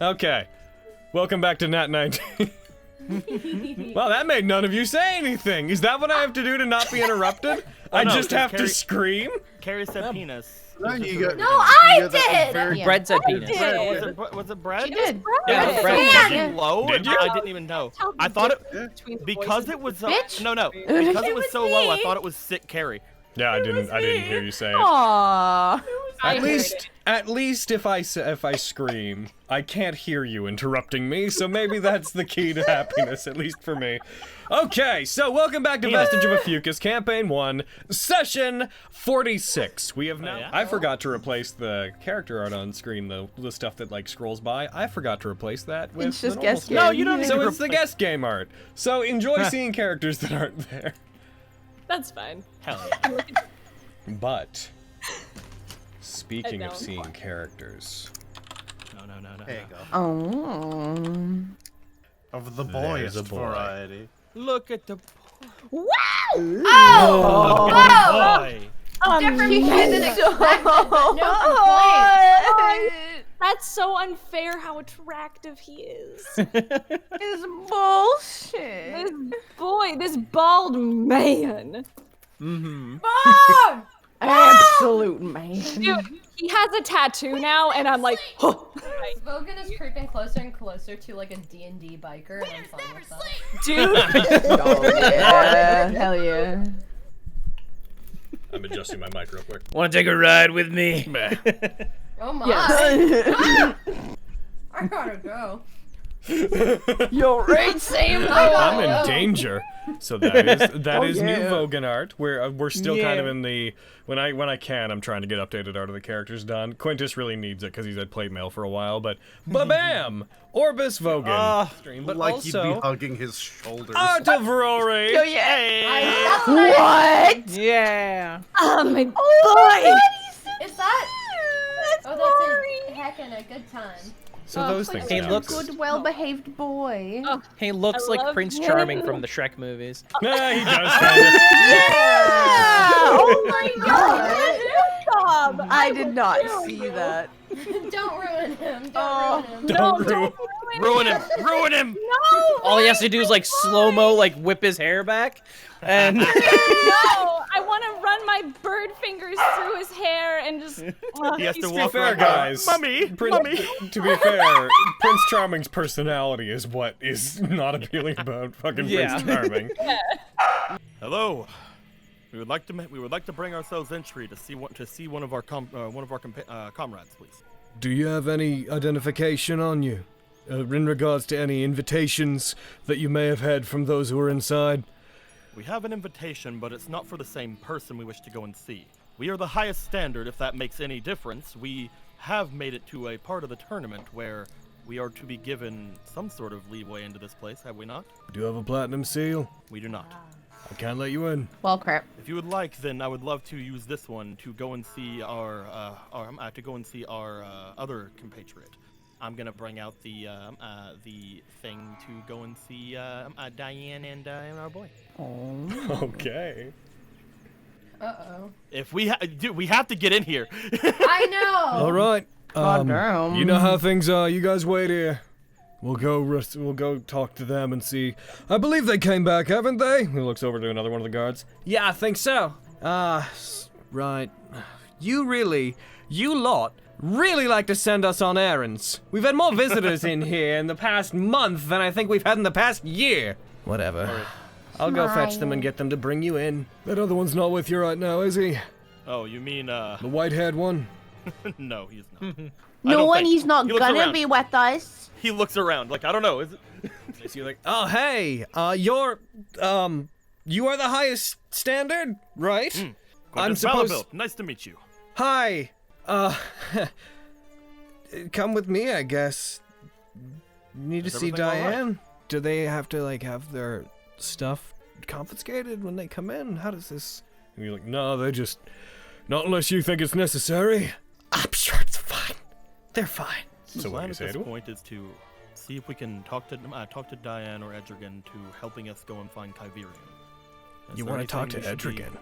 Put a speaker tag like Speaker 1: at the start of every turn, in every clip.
Speaker 1: Okay. Welcome back to Nat19. Well, that made none of you say anything. Is that what I have to do to not be interrupted? I just have to scream?
Speaker 2: Carrie said penis.
Speaker 3: No,
Speaker 4: I did!
Speaker 5: Brett said penis.
Speaker 2: Was it Brett?
Speaker 4: She did.
Speaker 5: Yeah,
Speaker 2: Was
Speaker 5: Brett.
Speaker 2: it low?
Speaker 1: Did you?
Speaker 2: I didn't even know. I thought it because it was no, because it was so low. I thought it was sick Carrie.
Speaker 1: Yeah, I didn't hear you say it.
Speaker 4: Aww.
Speaker 1: At least if I scream, I can't hear you interrupting me, so maybe that's the key to happiness, at least for me. Okay, so welcome back to Vestige of Ophiuchus, Campaign 1, Session 46. We have now... I forgot to replace the character art on screen, the stuff that, like, scrolls by. I forgot to replace that with
Speaker 4: It's just
Speaker 1: the normal
Speaker 4: guest
Speaker 1: stuff.
Speaker 4: game.
Speaker 2: No, you don't need
Speaker 1: So
Speaker 2: to
Speaker 1: it's the guest game art. So enjoy seeing characters that aren't there.
Speaker 6: That's fine.
Speaker 2: Hell yeah.
Speaker 1: But... Speaking of seeing characters...
Speaker 2: No.
Speaker 3: There you go.
Speaker 4: Oh.
Speaker 3: Of the
Speaker 1: There's a
Speaker 3: boyish
Speaker 1: boy.
Speaker 3: variety.
Speaker 2: Look at the
Speaker 4: Wow!
Speaker 2: oh, boy.
Speaker 6: Different
Speaker 4: He's
Speaker 6: than
Speaker 4: so
Speaker 6: No complaints. That's so unfair how attractive he is.
Speaker 4: It's bullshit.
Speaker 6: This bald man.
Speaker 4: Absolute man.
Speaker 6: Dude, he has a tattoo now, and I'm like, huh.
Speaker 7: Vogan is creeping closer and closer to like a D&D biker, and I'm fine with that.
Speaker 6: Dude.
Speaker 4: Oh yeah, hell yeah.
Speaker 1: I'm adjusting my mic real quick.
Speaker 5: Want to take a ride with me?
Speaker 7: Oh my!
Speaker 4: Yes.
Speaker 7: I gotta go.
Speaker 4: You're right, Sam.
Speaker 1: I'm in danger. So that is new
Speaker 4: yeah.
Speaker 1: Vogan art. We're still kind of in the when I can I'm trying to get updated art of the characters done. Quintus really needs it because he's had plate mail for a while, but bam, Orbis Vogan. But
Speaker 3: Like
Speaker 1: also
Speaker 3: you'd be hugging his shoulders.
Speaker 1: Art of Rory.
Speaker 4: Oh yeah.
Speaker 7: That's what
Speaker 4: What?
Speaker 5: Yeah.
Speaker 6: Oh my boy.
Speaker 7: is that?
Speaker 4: That's
Speaker 7: Oh, that's a heckin' a good time.
Speaker 1: So those things.
Speaker 5: Hey,
Speaker 1: count.
Speaker 5: look.
Speaker 4: Good, well-behaved boy.
Speaker 6: Oh.
Speaker 5: He looks
Speaker 6: I
Speaker 5: like
Speaker 6: love
Speaker 5: Prince
Speaker 6: him.
Speaker 5: Charming from the Shrek movies.
Speaker 1: Nah, he does kind of.
Speaker 4: Oh my god!
Speaker 6: Stop.
Speaker 4: I did not see that.
Speaker 7: Don't ruin him.
Speaker 4: Oh.
Speaker 7: Don't ruin him.
Speaker 1: Don't
Speaker 2: Ruin him! Ruin him!
Speaker 6: No.
Speaker 5: All he has to do is like slow-mo, like whip his hair back, and
Speaker 6: No, I want to run my bird fingers through his hair and just.
Speaker 2: He has to
Speaker 1: To be
Speaker 2: walk
Speaker 1: fair,
Speaker 2: around.
Speaker 1: guys.
Speaker 2: Mummy! Mummy!
Speaker 1: To be fair, Prince Charming's personality is what is not appealing about fucking
Speaker 5: Yeah.
Speaker 1: Prince Charming.
Speaker 2: Hello. We would like to bring ourselves entry to see one of our comrades, please.
Speaker 1: Do you have any identification on you? In regards to any invitations that you may have had from those who were inside?
Speaker 2: We have an invitation, but it's not for the same person we wish to go and see. We are the highest standard, if that makes any difference. We have made it to a part of the tournament where we are to be given some sort of leeway into this place, have we not?
Speaker 1: Do you have a platinum seal?
Speaker 2: We do not.
Speaker 1: I can't let you in.
Speaker 4: Well, crap.
Speaker 2: If you would like, then I would love to use this one to go and see our other compatriot. I'm gonna bring out the thing to go and see Diane and our boy.
Speaker 1: Okay.
Speaker 7: Uh-oh.
Speaker 2: If we dude, we have to get in here.
Speaker 7: I know!
Speaker 1: All right.
Speaker 4: Damn.
Speaker 1: You know how things are. You guys wait here. We'll go talk to them and see. I believe they came back, haven't they? He looks over to another one of the guards. Yeah, I think so. Right. You lot really like to send us on errands. We've had more visitors in here in the past month than I think we've had in the past year. Whatever. I'll go fetch them and get them to bring you in. That other one's not with you right now, is he?
Speaker 2: Oh, you mean
Speaker 1: The white-haired one?
Speaker 2: No, he's not.
Speaker 4: No, and he's not
Speaker 2: He looks
Speaker 4: gonna
Speaker 2: around.
Speaker 4: be with us.
Speaker 2: He looks around like I don't know. Is it?
Speaker 1: Is he like, oh hey, you are the highest standard, right? I'm supposed.
Speaker 2: Nice to meet you.
Speaker 1: Hi, come with me, I guess. Need to
Speaker 2: Is
Speaker 1: see
Speaker 2: everything all right?
Speaker 1: Diane. Do they have to like have their stuff confiscated when they come in? How does this? And you're like, no, they just, not unless you think it's necessary. I'm sure it's fine. They're fine.
Speaker 2: The
Speaker 1: So what do
Speaker 2: plan
Speaker 1: you
Speaker 2: at
Speaker 1: say
Speaker 2: this
Speaker 1: to him?
Speaker 2: point is to see if we can talk to Diane or Edrigan to helping us go and find Kyverian.
Speaker 1: You want to talk to Edrigan?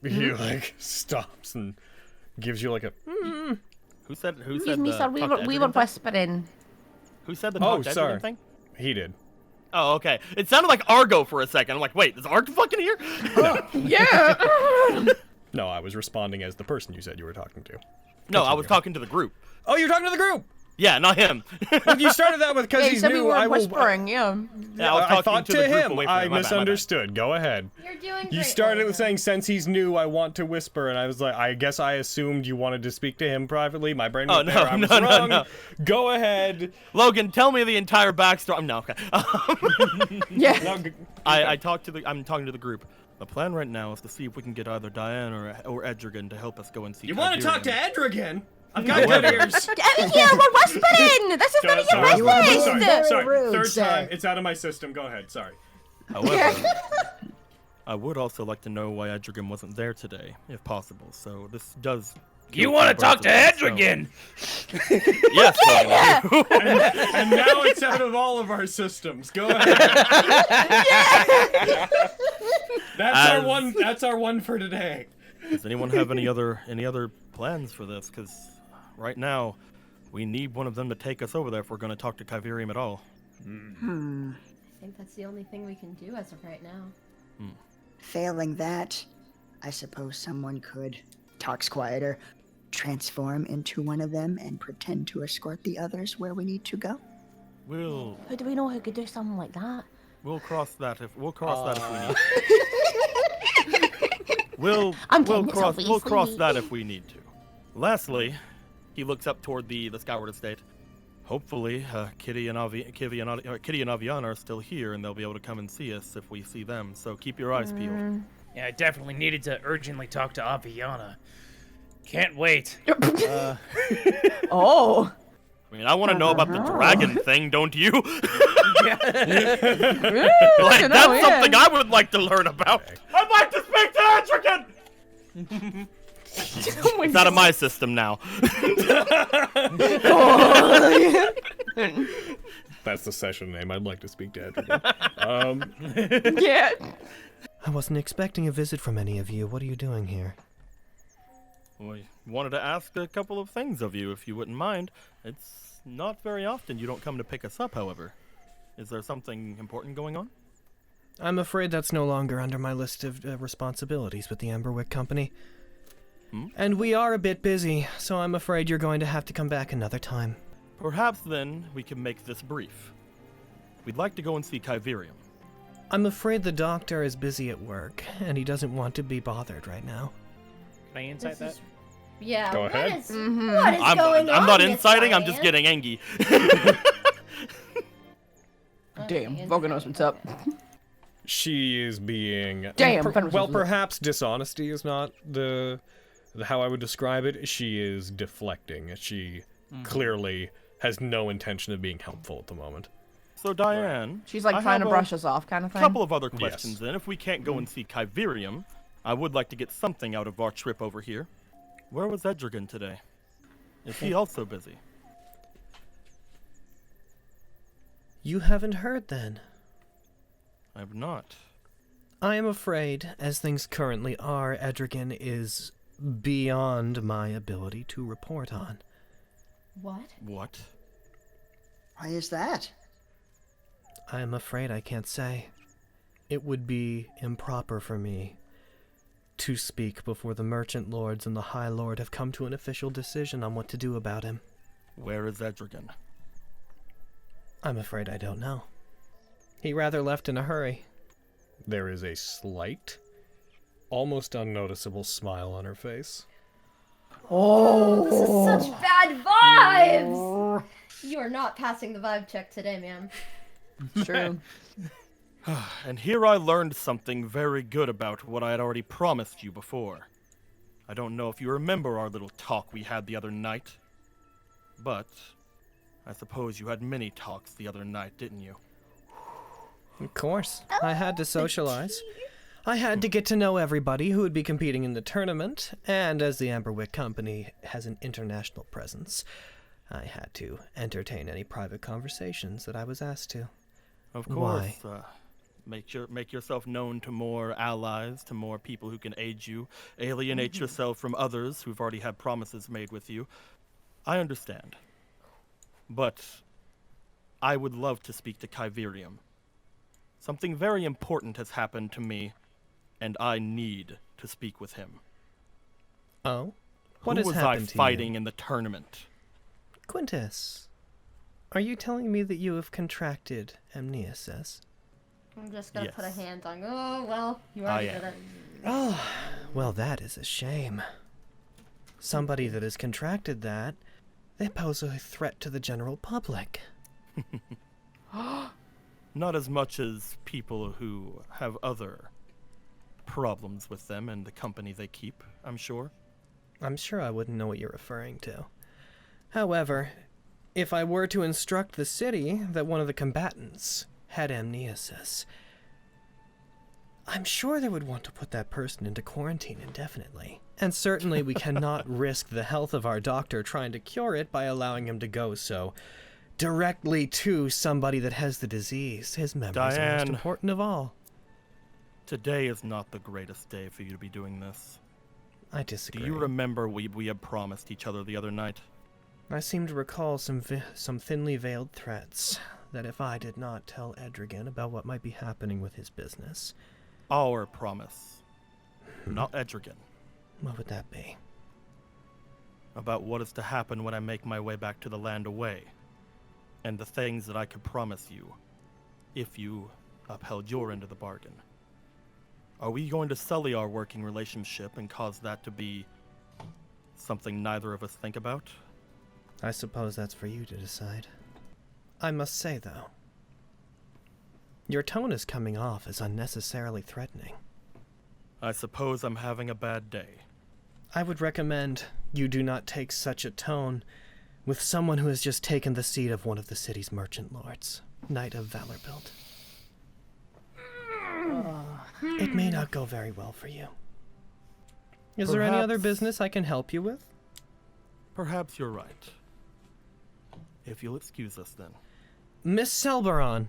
Speaker 1: He like stops and gives you like a
Speaker 2: Who said
Speaker 4: Excuse me,
Speaker 2: the
Speaker 4: sir.
Speaker 2: talk
Speaker 4: We
Speaker 2: to
Speaker 4: were
Speaker 2: Edrigan thing?
Speaker 4: whispering.
Speaker 2: Who said the
Speaker 1: Oh,
Speaker 2: talk to Edrigan
Speaker 1: sorry.
Speaker 2: thing?
Speaker 1: He did.
Speaker 2: Oh, okay. It sounded like Argo for a second. I'm like, wait, is Argo fucking here?
Speaker 4: Yeah.
Speaker 1: No, I was responding as the person you said you were talking to.
Speaker 2: No, I was talking to the group.
Speaker 1: Oh, you're talking to the group!
Speaker 2: Yeah, not him.
Speaker 1: Well, you started that with because
Speaker 4: Yeah, you
Speaker 1: he's
Speaker 4: said we
Speaker 1: new.
Speaker 4: were
Speaker 1: I will.
Speaker 4: whispering. Yeah.
Speaker 2: Yeah, I was
Speaker 1: I
Speaker 2: talking
Speaker 1: thought
Speaker 2: to
Speaker 1: to
Speaker 2: the group
Speaker 1: him.
Speaker 2: away from
Speaker 1: I
Speaker 2: him. My bad, my bad.
Speaker 1: misunderstood. Go ahead.
Speaker 7: You're doing great.
Speaker 1: You started with
Speaker 7: Logan.
Speaker 1: saying since he's new, I want to whisper, and I was like, I guess I assumed you wanted to speak to him privately. My brain went
Speaker 2: Oh,
Speaker 1: there.
Speaker 2: no,
Speaker 1: I was
Speaker 2: no,
Speaker 1: wrong.
Speaker 2: no.
Speaker 1: Go ahead.
Speaker 2: Logan, tell me the entire backstory. No, okay.
Speaker 4: Yeah.
Speaker 1: No,
Speaker 2: I'm talking to the group. The plan right now is to see if we can get either Diane or Edrigan to help us go and see.
Speaker 1: you want to talk to
Speaker 2: Tiberium.
Speaker 1: Edrigan? I've got good ears.
Speaker 4: Yeah, we're whispering. This is none of your
Speaker 1: Sorry,
Speaker 4: business.
Speaker 1: sorry, sorry.
Speaker 8: rude,
Speaker 1: Third
Speaker 8: sir.
Speaker 1: time. It's out of my system. Go ahead. Sorry.
Speaker 2: However, I would also like to know why Edrigan wasn't there today, if possible. So this does.
Speaker 5: You want to talk to Edrigan?
Speaker 2: Yes, Logan, I do.
Speaker 1: And now it's out of all of our systems. Go ahead. That's our one for today.
Speaker 2: Does anyone have any other plans for this? Because right now, we need one of them to take us over there if we're going to talk to Kyverium at all.
Speaker 7: I think that's the only thing we can do as of right now.
Speaker 8: Failing that, I suppose someone could, talks quieter, transform into one of them and pretend to escort the others where we need to go.
Speaker 2: We'll
Speaker 4: How do we know who could do something like that?
Speaker 2: cross that if we need. We'll
Speaker 4: kidding, it's
Speaker 2: cross
Speaker 4: obviously
Speaker 2: that
Speaker 4: me.
Speaker 2: if we need to. Lastly, he looks up toward the Skyward Estate. Hopefully, Kitty and Aviana are still here, and they'll be able to come and see us if we see them. So keep your eyes peeled.
Speaker 5: Yeah, I definitely needed to urgently talk to Aviana. Can't wait.
Speaker 4: Oh.
Speaker 2: I mean, I want to know about the dragon thing, don't you? Like,
Speaker 4: know,
Speaker 2: that's
Speaker 4: yeah.
Speaker 2: something I would like to learn about. I'd like to speak to Edrigan! It's out of my system now.
Speaker 1: That's the session name. I'd like to speak to Edrigan.
Speaker 4: Yeah.
Speaker 1: I wasn't expecting a visit from any of you. What are you doing here?
Speaker 2: We wanted to ask a couple of things of you, if you wouldn't mind. It's not very often you don't come to pick us up, however. Is there something important going on?
Speaker 1: I'm afraid that's no longer under my list of responsibilities with the Amberwick Company. And we are a bit busy, so I'm afraid you're going to have to come back another time.
Speaker 2: Perhaps then we can make this brief. We'd like to go and see Kyverium.
Speaker 1: I'm afraid the doctor is busy at work, and he doesn't want to be bothered right now.
Speaker 5: Can I insight that?
Speaker 7: Yeah.
Speaker 1: Go
Speaker 7: what
Speaker 1: ahead.
Speaker 7: is going on?
Speaker 2: I'm not
Speaker 7: Miss
Speaker 2: inciting, I'm just
Speaker 7: Diane?
Speaker 2: getting angry.
Speaker 4: Damn, Vogan knows what's up.
Speaker 1: She is being...
Speaker 4: Damn,
Speaker 1: well, perhaps dishonesty is not the how I would describe it. She is deflecting. She clearly has no intention of being helpful at the moment.
Speaker 2: So Diane,
Speaker 4: She's like
Speaker 2: I
Speaker 4: trying
Speaker 2: have
Speaker 4: to brush us off kind of
Speaker 2: a
Speaker 4: thing.
Speaker 2: couple of other questions
Speaker 1: Yes.
Speaker 2: then. If we can't go and see Kyverium, I would like to get something out of our trip over here. Where was Edrigan today? Is he also busy?
Speaker 1: You haven't heard, then?
Speaker 2: I have not.
Speaker 1: I am afraid, as things currently are, Edrigan is beyond my ability to report on.
Speaker 7: What?
Speaker 2: What?
Speaker 8: Why is that?
Speaker 1: I am afraid I can't say. It would be improper for me to speak before the merchant lords and the high lord have come to an official decision on what to do about him.
Speaker 2: Where is Edrigan?
Speaker 1: I'm afraid I don't know. He rather left in a hurry. There is a slight, almost unnoticeable smile on her face.
Speaker 7: This is such bad vibes! You are not passing the vibe check today, ma'am.
Speaker 4: True.
Speaker 2: And here I learned something very good about what I had already promised you before. I don't know if you remember our little talk we had the other night, but I suppose you had many talks the other night, didn't you?
Speaker 1: Of course. I had to socialize. I had to get to know everybody who would be competing in the tournament, and as the Amberwick Company has an international presence, I had to entertain any private conversations that I was asked to.
Speaker 2: Of
Speaker 1: Why?
Speaker 2: course. Make yourself known to more allies, to more people who can aid you. Alienate yourself from others who've already had promises made with you. I understand. But I would love to speak to Kyverium. Something very important has happened to me, and I need to speak with him.
Speaker 1: Oh? What
Speaker 2: Who
Speaker 1: has
Speaker 2: was I
Speaker 1: happened to
Speaker 2: fighting
Speaker 1: you?
Speaker 2: in the tournament?
Speaker 1: Quintus, are you telling me that you have contracted amnesis?
Speaker 7: I'm just gonna put a
Speaker 2: Yes.
Speaker 7: hand on. Oh well, you
Speaker 2: I
Speaker 7: already
Speaker 2: am.
Speaker 7: did it.
Speaker 1: Oh, well, that is a shame. Somebody that has contracted that, they pose a threat to the general public.
Speaker 2: Not as much as people who have other problems with them and the company they keep, I'm sure.
Speaker 1: I'm sure I wouldn't know what you're referring to. However, if I were to instruct the city that one of the combatants had amnesis, I'm sure they would want to put that person into quarantine indefinitely. And certainly we cannot risk the health of our doctor trying to cure it by allowing him to go so directly to somebody that has the disease. His memories are most
Speaker 2: Diane.
Speaker 1: important of all.
Speaker 2: Today is not the greatest day for you to be doing this.
Speaker 1: I
Speaker 2: Do
Speaker 1: disagree.
Speaker 2: you remember we had promised each other the other night?
Speaker 1: I seem to recall some thinly veiled threats that if I did not tell Edrigan about what might be happening with his business,
Speaker 2: Our promise. Not Edrigan.
Speaker 1: what would that be?
Speaker 2: About what is to happen when I make my way back to the land away. And the things that I could promise you, if you upheld your end of the bargain. Are we going to sully our working relationship and cause that to be something neither of us think about?
Speaker 1: I suppose that's for you to decide. I must say, though, your tone is coming off as unnecessarily threatening.
Speaker 2: I suppose I'm having a bad day.
Speaker 1: I would recommend you do not take such a tone with someone who has just taken the seat of one of the city's merchant lords, Knight of Valorbilt. It may not go very well for you. Is there any other
Speaker 2: Perhaps-
Speaker 1: business I can help you with?
Speaker 2: Perhaps you're right. If you'll excuse us then.
Speaker 1: Miss Selberon.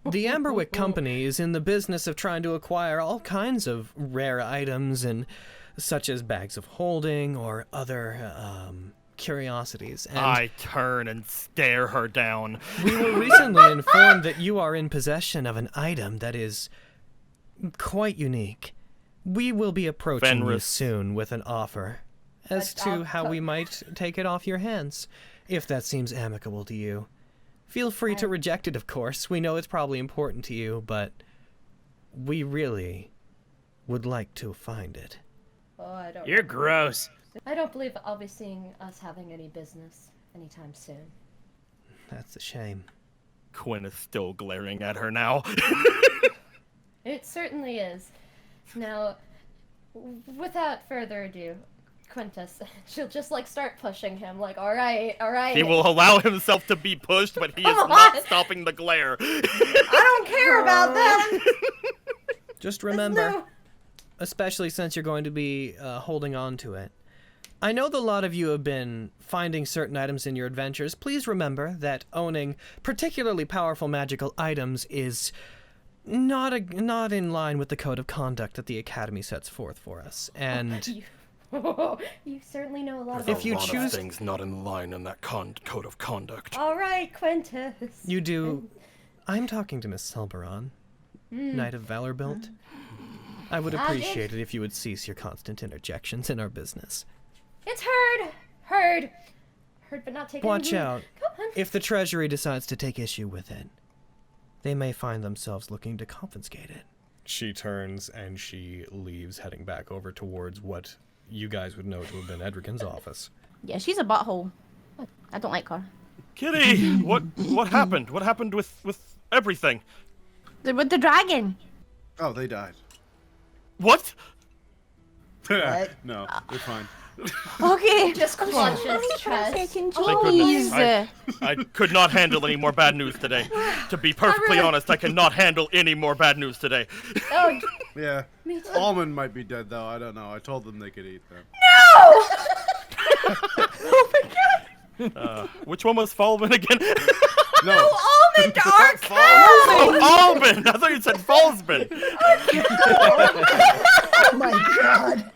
Speaker 1: The Amberwick Company is in the business of trying to acquire all kinds of rare items, and such as bags of holding or other curiosities. And
Speaker 2: I turn and stare her down.
Speaker 1: we were recently informed that you are in possession of an item that is quite unique. We will be approaching you
Speaker 2: Fenris.
Speaker 1: soon with an offer as to how we might take it off your hands, if that seems amicable to you. Feel free to reject it, of course. We know it's probably important to you, but we really would like to find it.
Speaker 7: Oh, I don't.
Speaker 5: You're gross.
Speaker 7: I don't believe I'll be seeing us having any business anytime soon.
Speaker 1: That's a shame.
Speaker 2: Quinn is still glaring at her now.
Speaker 7: It certainly is. Now, without further ado, Quintus, she'll just like start pushing him, like, all right.
Speaker 2: He will allow himself to be pushed, but he is
Speaker 7: Come
Speaker 2: not
Speaker 7: on.
Speaker 2: stopping the glare.
Speaker 7: I don't care about that.
Speaker 1: Just remember,
Speaker 7: No.
Speaker 1: especially since you're going to be holding on to it. I know that a lot of you have been finding certain items in your adventures. Please remember that owning particularly powerful magical items is not in line with the code of conduct that the Academy sets forth for us. And
Speaker 7: You certainly know a lot
Speaker 1: If
Speaker 7: about
Speaker 1: you
Speaker 2: a lot
Speaker 1: choose-
Speaker 2: of things not in line in that code of conduct.
Speaker 7: All right, Quintus.
Speaker 1: you do... I'm talking to Miss Selberon, Knight of Valorbilt. I would appreciate it if you would cease your constant interjections in our business.
Speaker 7: It's heard, but not taken.
Speaker 1: Watch out.
Speaker 7: Come on.
Speaker 1: If the Treasury decides to take issue with it, they may find themselves looking to confiscate it. She turns and she leaves, heading back over towards what you guys would know to have been Edrigan's office.
Speaker 4: Yeah, she's a butthole. I don't like her.
Speaker 2: Kitty, what happened? What happened with everything?
Speaker 4: With the dragon.
Speaker 3: Oh, they died.
Speaker 2: What?
Speaker 3: No, they're fine.
Speaker 4: Okay.
Speaker 7: Just clutches chest.
Speaker 4: Second,
Speaker 2: Thank goodness.
Speaker 4: jeez.
Speaker 2: I could not handle any more bad news today. To be perfectly honest, I cannot handle any more bad news today.
Speaker 7: Oh,
Speaker 3: Yeah.
Speaker 7: me too.
Speaker 3: Almond might be dead though. I don't know. I told them they could eat them.
Speaker 2: Which one was Falman again?
Speaker 3: No.
Speaker 7: Almond are
Speaker 2: Oh, Alban! I thought you said Fallsman.
Speaker 8: Oh my god!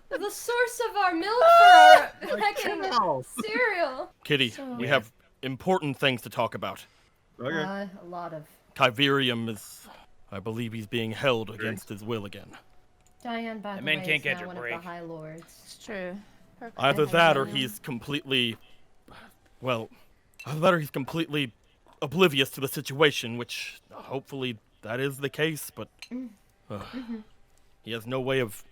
Speaker 7: the source
Speaker 2: Kitty,
Speaker 7: So-
Speaker 2: we have important things to talk about.
Speaker 3: Okay.
Speaker 7: A lot of.
Speaker 2: Kyverium is, I believe he's being held against his will again.
Speaker 7: Diane, by the
Speaker 5: man
Speaker 7: way,
Speaker 5: can't
Speaker 7: is
Speaker 5: catch
Speaker 7: now
Speaker 5: a
Speaker 7: one
Speaker 5: break.
Speaker 7: of the High Lords.
Speaker 4: It's true.
Speaker 2: Either that or he's completely, well, either that or he's completely oblivious to the situation, which hopefully that is the case, but he has no way of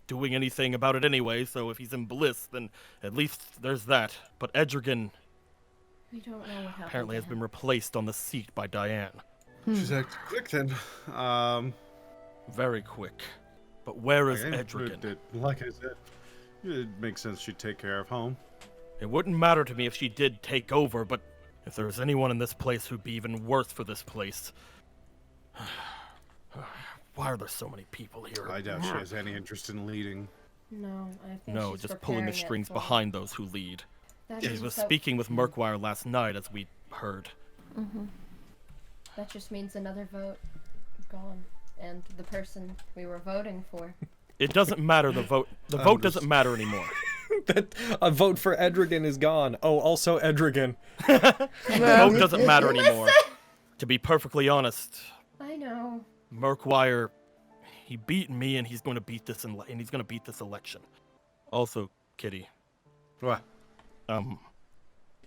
Speaker 2: doing anything about it anyway, so if he's in bliss, then at least there's that. But Edrigan
Speaker 7: We don't know what happened.
Speaker 2: apparently
Speaker 7: to
Speaker 2: has been
Speaker 7: him.
Speaker 2: replaced on the seat by Diane.
Speaker 3: She's acting quick then.
Speaker 2: Very quick. But where is
Speaker 3: Okay,
Speaker 2: Edrigan?
Speaker 3: like I said, it makes sense she'd take care of home.
Speaker 2: It wouldn't matter to me if she did take over, but if there was anyone in this place who'd be even worse for this place. Why are there so many people here?
Speaker 3: I doubt she has any interest in leading.
Speaker 7: No, I think
Speaker 2: No,
Speaker 7: she's
Speaker 2: just pulling the
Speaker 7: preparing it
Speaker 2: strings
Speaker 7: for-
Speaker 2: behind those who lead.
Speaker 7: That
Speaker 2: She
Speaker 7: means
Speaker 2: was
Speaker 7: that-
Speaker 2: speaking with Murkwire last night, as we heard.
Speaker 7: That just means another vote gone, and the person we were voting for.
Speaker 2: It doesn't matter, the vote. The vote doesn't matter anymore.
Speaker 1: That a vote for Edrigan is gone. Oh, also Edrigan.
Speaker 2: The vote doesn't matter anymore. To be perfectly honest,
Speaker 7: I know.
Speaker 2: Murkwire, he beat me, and he's going to beat this election. Also, Kitty,
Speaker 3: What?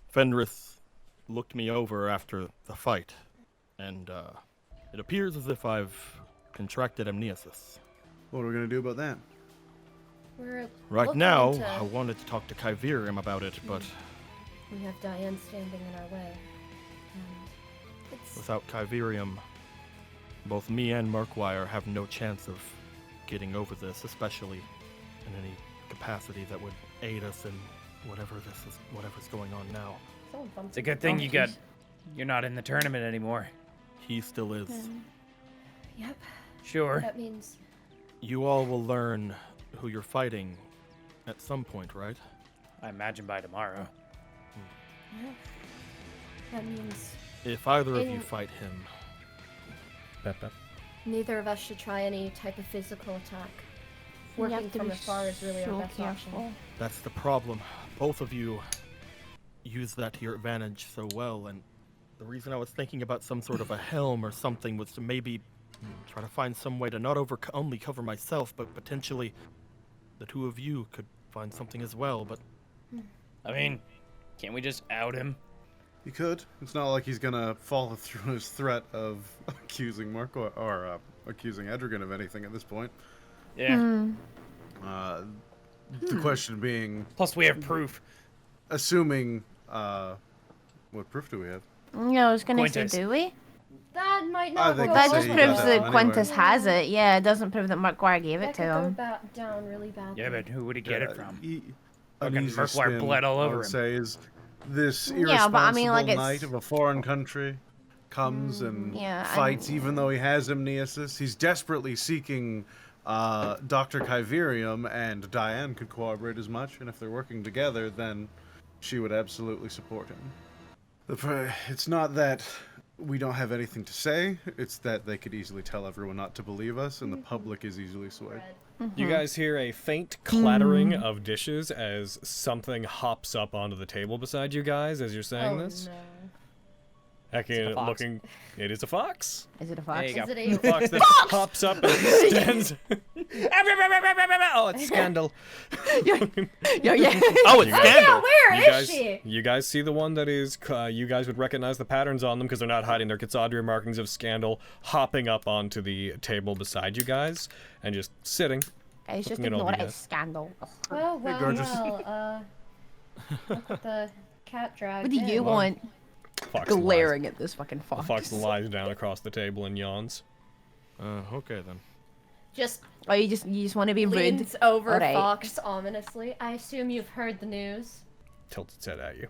Speaker 2: Fenris looked me over after the fight, and it appears as if I've contracted amnesis.
Speaker 3: What are we gonna do about that?
Speaker 7: We're
Speaker 2: Right
Speaker 7: looking
Speaker 2: now,
Speaker 7: to-
Speaker 2: I wanted to talk to Kyverium about it, but
Speaker 7: we have Diane standing in our way. And it's
Speaker 2: without Kyverium, both me and Murkwire have no chance of getting over this, especially in any capacity that would aid us in whatever's going on now.
Speaker 7: someone bumped
Speaker 5: It's a good thing
Speaker 7: into-
Speaker 5: you're not in the tournament anymore.
Speaker 2: He still is.
Speaker 7: Yep.
Speaker 5: Sure.
Speaker 7: That means
Speaker 2: You all will learn who you're fighting at some point, right?
Speaker 5: I imagine by tomorrow.
Speaker 7: that means
Speaker 2: If either of you
Speaker 7: In-
Speaker 2: fight him,
Speaker 7: neither of us should try any type of physical attack.
Speaker 4: You have
Speaker 7: Working
Speaker 4: to
Speaker 7: from
Speaker 4: be
Speaker 7: afar is really
Speaker 4: so
Speaker 7: our best
Speaker 4: careful.
Speaker 7: option.
Speaker 2: that's the problem. Both of you use that to your advantage so well, and the reason I was thinking about some sort of a helm or something was to maybe try to find some way to not only cover myself, but potentially the two of you could find something as well, but
Speaker 5: I mean, can't we just out him?
Speaker 3: He could. It's not like he's gonna follow through his threat of accusing Marco or accusing Edrigan of anything at this point.
Speaker 5: Yeah.
Speaker 3: The question being,
Speaker 5: Plus, we have proof.
Speaker 3: assuming, what proof do we have?
Speaker 4: Yeah, I was gonna say,
Speaker 5: Quintus.
Speaker 4: do we?
Speaker 7: That might
Speaker 3: I
Speaker 7: not
Speaker 3: think
Speaker 7: go
Speaker 4: That
Speaker 3: so,
Speaker 4: just
Speaker 3: he
Speaker 4: proves
Speaker 3: does
Speaker 4: that
Speaker 3: anyway.
Speaker 4: Quintus has it. Yeah, it doesn't prove that Murkwire gave it
Speaker 7: that
Speaker 4: to
Speaker 7: could go
Speaker 4: him.
Speaker 7: down really badly.
Speaker 5: Yeah, but who would he get it from?
Speaker 3: An
Speaker 5: Fucking
Speaker 3: easy
Speaker 5: Murkwire
Speaker 3: spin,
Speaker 5: bled all
Speaker 3: I
Speaker 5: over
Speaker 3: would
Speaker 5: him.
Speaker 3: say is this
Speaker 4: Yeah,
Speaker 3: irresponsible
Speaker 4: but I mean, like, it's-
Speaker 3: knight of a foreign country comes and
Speaker 4: yeah,
Speaker 3: fights even though he has amnesis. He's desperately seeking Dr. Kyverium, and Diane could corroborate as much, and if they're working together, then she would absolutely support him. It's not that we don't have anything to say, it's that they could easily tell everyone not to believe us, and the public is easily swayed.
Speaker 1: You guys hear a faint clattering of dishes as something hops up onto the table beside you guys as you're saying
Speaker 7: Oh
Speaker 1: this.
Speaker 7: no.
Speaker 1: Heckin'
Speaker 5: fox.
Speaker 1: looking. It is a fox.
Speaker 4: Is it a
Speaker 5: There
Speaker 4: fox?
Speaker 5: you go.
Speaker 7: Is it
Speaker 1: A
Speaker 7: a
Speaker 1: fox that hops up and stands. Oh, it's Scandal.
Speaker 4: yeah.
Speaker 2: oh, it's Scandal.
Speaker 7: Where
Speaker 1: You
Speaker 7: is
Speaker 1: guys,
Speaker 7: she?
Speaker 1: you guys see the one that is. You guys would recognize the patterns on them because they're not hiding their Quetzalcoatl markings of Scandal, hopping up onto the table beside you guys and just sitting.
Speaker 4: It's just
Speaker 1: Looking at all
Speaker 4: ignore
Speaker 1: you
Speaker 4: it. It's scandal.
Speaker 7: Well,
Speaker 3: gorgeous.
Speaker 7: look at the cat dragged
Speaker 4: What do you
Speaker 7: in.
Speaker 4: want?
Speaker 1: Fox lies,
Speaker 4: Glaring at this fucking
Speaker 1: the
Speaker 4: fox.
Speaker 1: fox lies down across the table and yawns.
Speaker 2: Okay then.
Speaker 7: Just
Speaker 4: Oh, you just want to be rude.
Speaker 7: leans over
Speaker 4: Alright.
Speaker 7: Fox ominously. I assume you've heard the news.
Speaker 1: Tilts its head at you.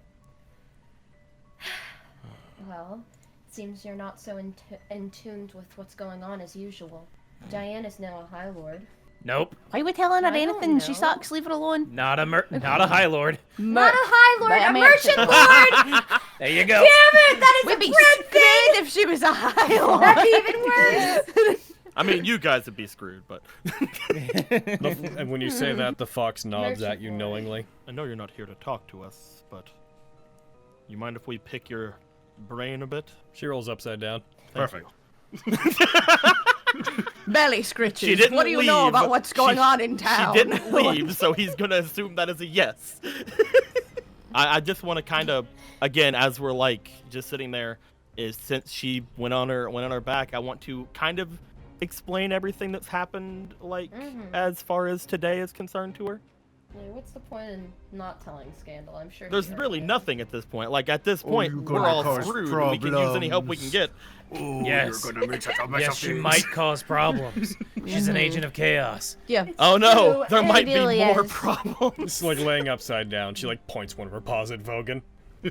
Speaker 7: Well, it seems you're not so in tuned with what's going on as usual. Diane is now a High Lord.
Speaker 5: Nope.
Speaker 4: Why are we telling her
Speaker 7: I don't
Speaker 4: anything? She
Speaker 7: know.
Speaker 4: sucks. Leave her alone.
Speaker 5: Not a High Lord.
Speaker 7: Not a High Lord,
Speaker 4: But
Speaker 7: a
Speaker 4: a
Speaker 7: Merchant
Speaker 4: merchant.
Speaker 7: Lord!
Speaker 5: There you go.
Speaker 7: Damn it! That is
Speaker 4: We'd
Speaker 7: a
Speaker 4: be
Speaker 7: great
Speaker 4: screwed if she was a high lord.
Speaker 7: That's even worse!
Speaker 2: I mean, you guys would be screwed, but
Speaker 1: And when you say that, the fox nods at you
Speaker 7: Merciful.
Speaker 1: knowingly.
Speaker 2: I know you're not here to talk to us, but You mind if we pick your brain a bit?
Speaker 1: She rolls upside down.
Speaker 3: Perfect.
Speaker 4: Belly scritches.
Speaker 2: She didn't
Speaker 4: What do you know
Speaker 2: leave.
Speaker 4: about what's going on in town?
Speaker 2: She didn't leave, so he's gonna assume that is a yes. I just want to kind of, again, as we're like just sitting there, is since she went on her back, I want to kind of explain everything that's happened, like as far as today is concerned to her.
Speaker 7: Yeah, what's the point in not telling Scandal? I'm sure.
Speaker 2: There's
Speaker 7: he
Speaker 2: really
Speaker 7: already
Speaker 2: nothing at this point. Like at this point,
Speaker 3: you're
Speaker 2: we're
Speaker 3: gonna
Speaker 2: all
Speaker 3: cause
Speaker 2: screwed. And we can use any help we can get.
Speaker 3: Oh,
Speaker 5: Yes.
Speaker 3: you're gonna make such a mess
Speaker 5: Yes,
Speaker 3: of
Speaker 5: she
Speaker 3: things.
Speaker 5: might cause problems. She's an agent of chaos.
Speaker 4: Yeah.
Speaker 2: Oh no,
Speaker 7: true,
Speaker 2: there
Speaker 7: and
Speaker 2: might be
Speaker 7: really
Speaker 2: more
Speaker 7: is.
Speaker 2: problems.
Speaker 1: It's like laying upside down. She like points one of her paws at Vogan.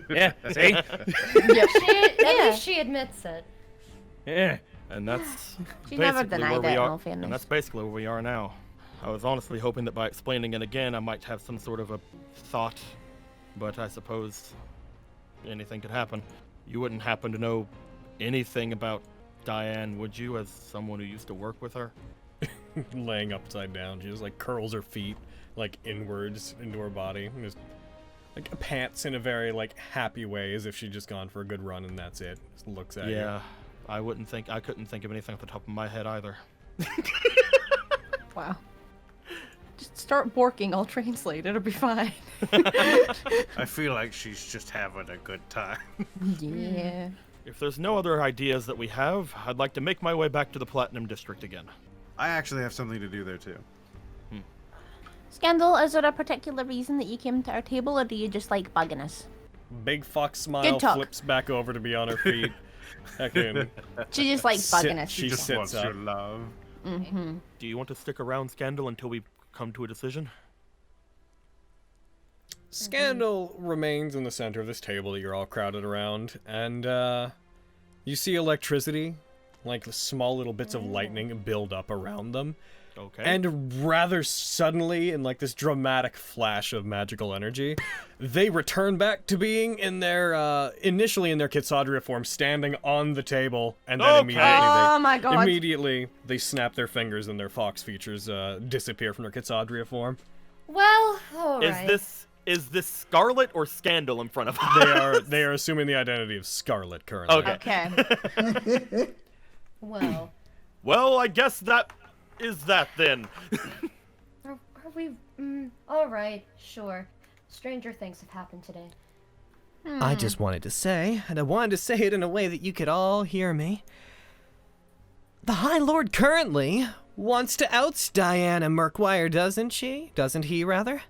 Speaker 5: Yeah, see?
Speaker 7: She, at least she admits it.
Speaker 5: Yeah.
Speaker 2: And that's
Speaker 4: She never
Speaker 2: basically
Speaker 4: denied
Speaker 2: where
Speaker 4: that,
Speaker 2: we
Speaker 4: in
Speaker 2: are.
Speaker 4: all fairness.
Speaker 2: And that's basically where we are now. I was honestly hoping that by explaining it again, I might have some sort of a thought, but I suppose anything could happen. You wouldn't happen to know anything about Diane, would you, as someone who used to work with her?
Speaker 1: Laying upside down. She just like curls her feet like inwards into her body. And just like pants in a very like happy way, as if she'd just gone for a good run and that's it. Just looks at you.
Speaker 2: Yeah, I couldn't think of anything off the top of my head either.
Speaker 4: Wow. Just start borking. I'll translate. It'll be fine.
Speaker 3: I feel like she's just having a good time.
Speaker 4: Yeah.
Speaker 2: If there's no other ideas that we have, I'd like to make my way back to the Platinum District again.
Speaker 3: I actually have something to do there too.
Speaker 4: Scandal, is there a particular reason that you came to our table, or do you just like bugging us?
Speaker 1: Big fox smile,
Speaker 4: Good talk.
Speaker 1: flips back over to be on her feet. Heckin'
Speaker 4: She just likes bugging us.
Speaker 1: She
Speaker 3: Just
Speaker 1: sits
Speaker 3: wants
Speaker 1: up.
Speaker 3: your love.
Speaker 4: Mm-hmm.
Speaker 2: Do you want to stick around, Scandal, until we come to a decision?
Speaker 1: Scandal remains in the center of this table that you're all crowded around, and you see electricity, like small little bits of lightning build up around them.
Speaker 2: Okay.
Speaker 1: And rather suddenly, in like this dramatic flash of magical energy, they return back to being in their, initially in their Kitsadria form, standing on the table, and then
Speaker 2: Okay.
Speaker 4: Oh my god.
Speaker 1: immediately they snap their fingers and their fox features disappear from their Kitsadria form.
Speaker 7: Well, alright.
Speaker 2: Is this Scarlet or Scandal in front of us?
Speaker 1: They are assuming the identity of Scarlet currently.
Speaker 2: Okay.
Speaker 4: Okay.
Speaker 7: Well,
Speaker 2: Well, I guess that is that then.
Speaker 7: are we? Alright, sure. Stranger things have happened today.
Speaker 9: I just wanted to say, and I wanted to say it in a way that you could all hear me. The High Lord currently wants to oust Diana Murkwire, doesn't she? Doesn't he, rather?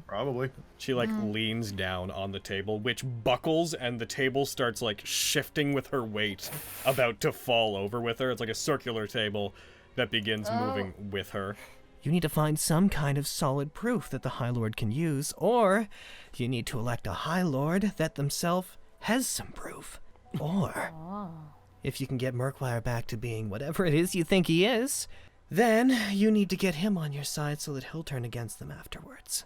Speaker 3: Probably.
Speaker 1: She like leans down on the table, which buckles, and the table starts like shifting with her weight, about to fall over with her. It's like a circular table that begins moving with her.
Speaker 9: You need to find some kind of solid proof that the High Lord can use, or you need to elect a High Lord that themselves has some proof. Or, if you can get Murkwire back to being whatever it is you think he is, then you need to get him on your side so that he'll turn against them afterwards.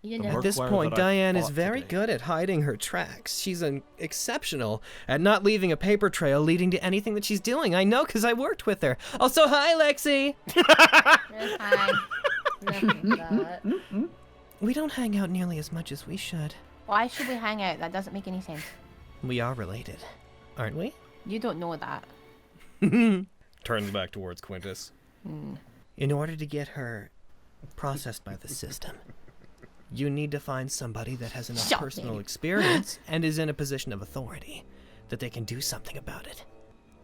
Speaker 7: You
Speaker 2: The
Speaker 7: know,
Speaker 9: At this
Speaker 2: Murkwire
Speaker 9: point,
Speaker 2: that I
Speaker 9: Diane is
Speaker 2: fought
Speaker 9: very
Speaker 2: today.
Speaker 9: good at hiding her tracks. She's exceptional at not leaving a paper trail leading to anything that she's doing. I know because I worked with her. Also, hi, Lexi!
Speaker 7: hi. Nothing that.
Speaker 9: We don't hang out nearly as much as we should.
Speaker 4: Why should we hang out? That doesn't make any sense.
Speaker 9: We are related, aren't we?
Speaker 4: You don't know that.
Speaker 1: Turns back towards Quintus.
Speaker 9: In order to get her processed by the system, you need to find somebody that has enough
Speaker 4: Shut
Speaker 9: personal
Speaker 4: it.
Speaker 9: experience and is in a position of authority that they can do something about it.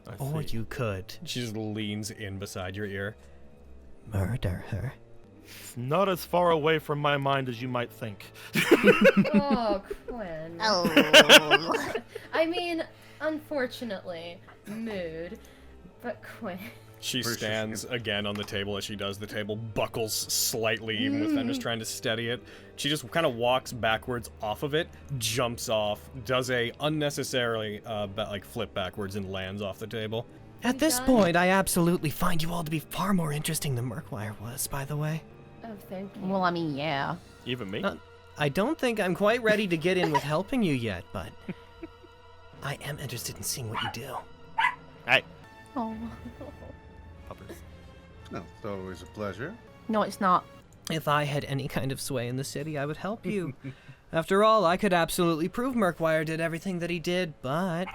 Speaker 2: I
Speaker 9: Or
Speaker 2: see.
Speaker 9: you could
Speaker 1: She just leans in beside your ear.
Speaker 9: murder her.
Speaker 2: It's not as far away from my mind as you might think.
Speaker 7: Oh, Quinn.
Speaker 4: Oh.
Speaker 7: I mean, unfortunately, mood. But Quinn.
Speaker 1: She
Speaker 3: Versus
Speaker 1: stands again on the table as she does. The table buckles slightly, even with them just trying to steady it. She just kind of walks backwards off of it, jumps off, does a unnecessarily like flip backwards and lands off the table.
Speaker 9: At this
Speaker 7: done.
Speaker 9: point, I absolutely find you all to be far more interesting than Murkwire was, by the way.
Speaker 7: Oh, thank you.
Speaker 4: Well, I mean, yeah.
Speaker 2: Even me?
Speaker 9: I don't think I'm quite ready to get in with helping you yet, but I am interested in seeing what you do.
Speaker 2: Hey,
Speaker 4: Oh.
Speaker 2: puppers.
Speaker 3: No, it's always a pleasure.
Speaker 4: No, it's not.
Speaker 9: If I had any kind of sway in the city, I would help you. After all, I could absolutely prove Murkwire did everything that he did, but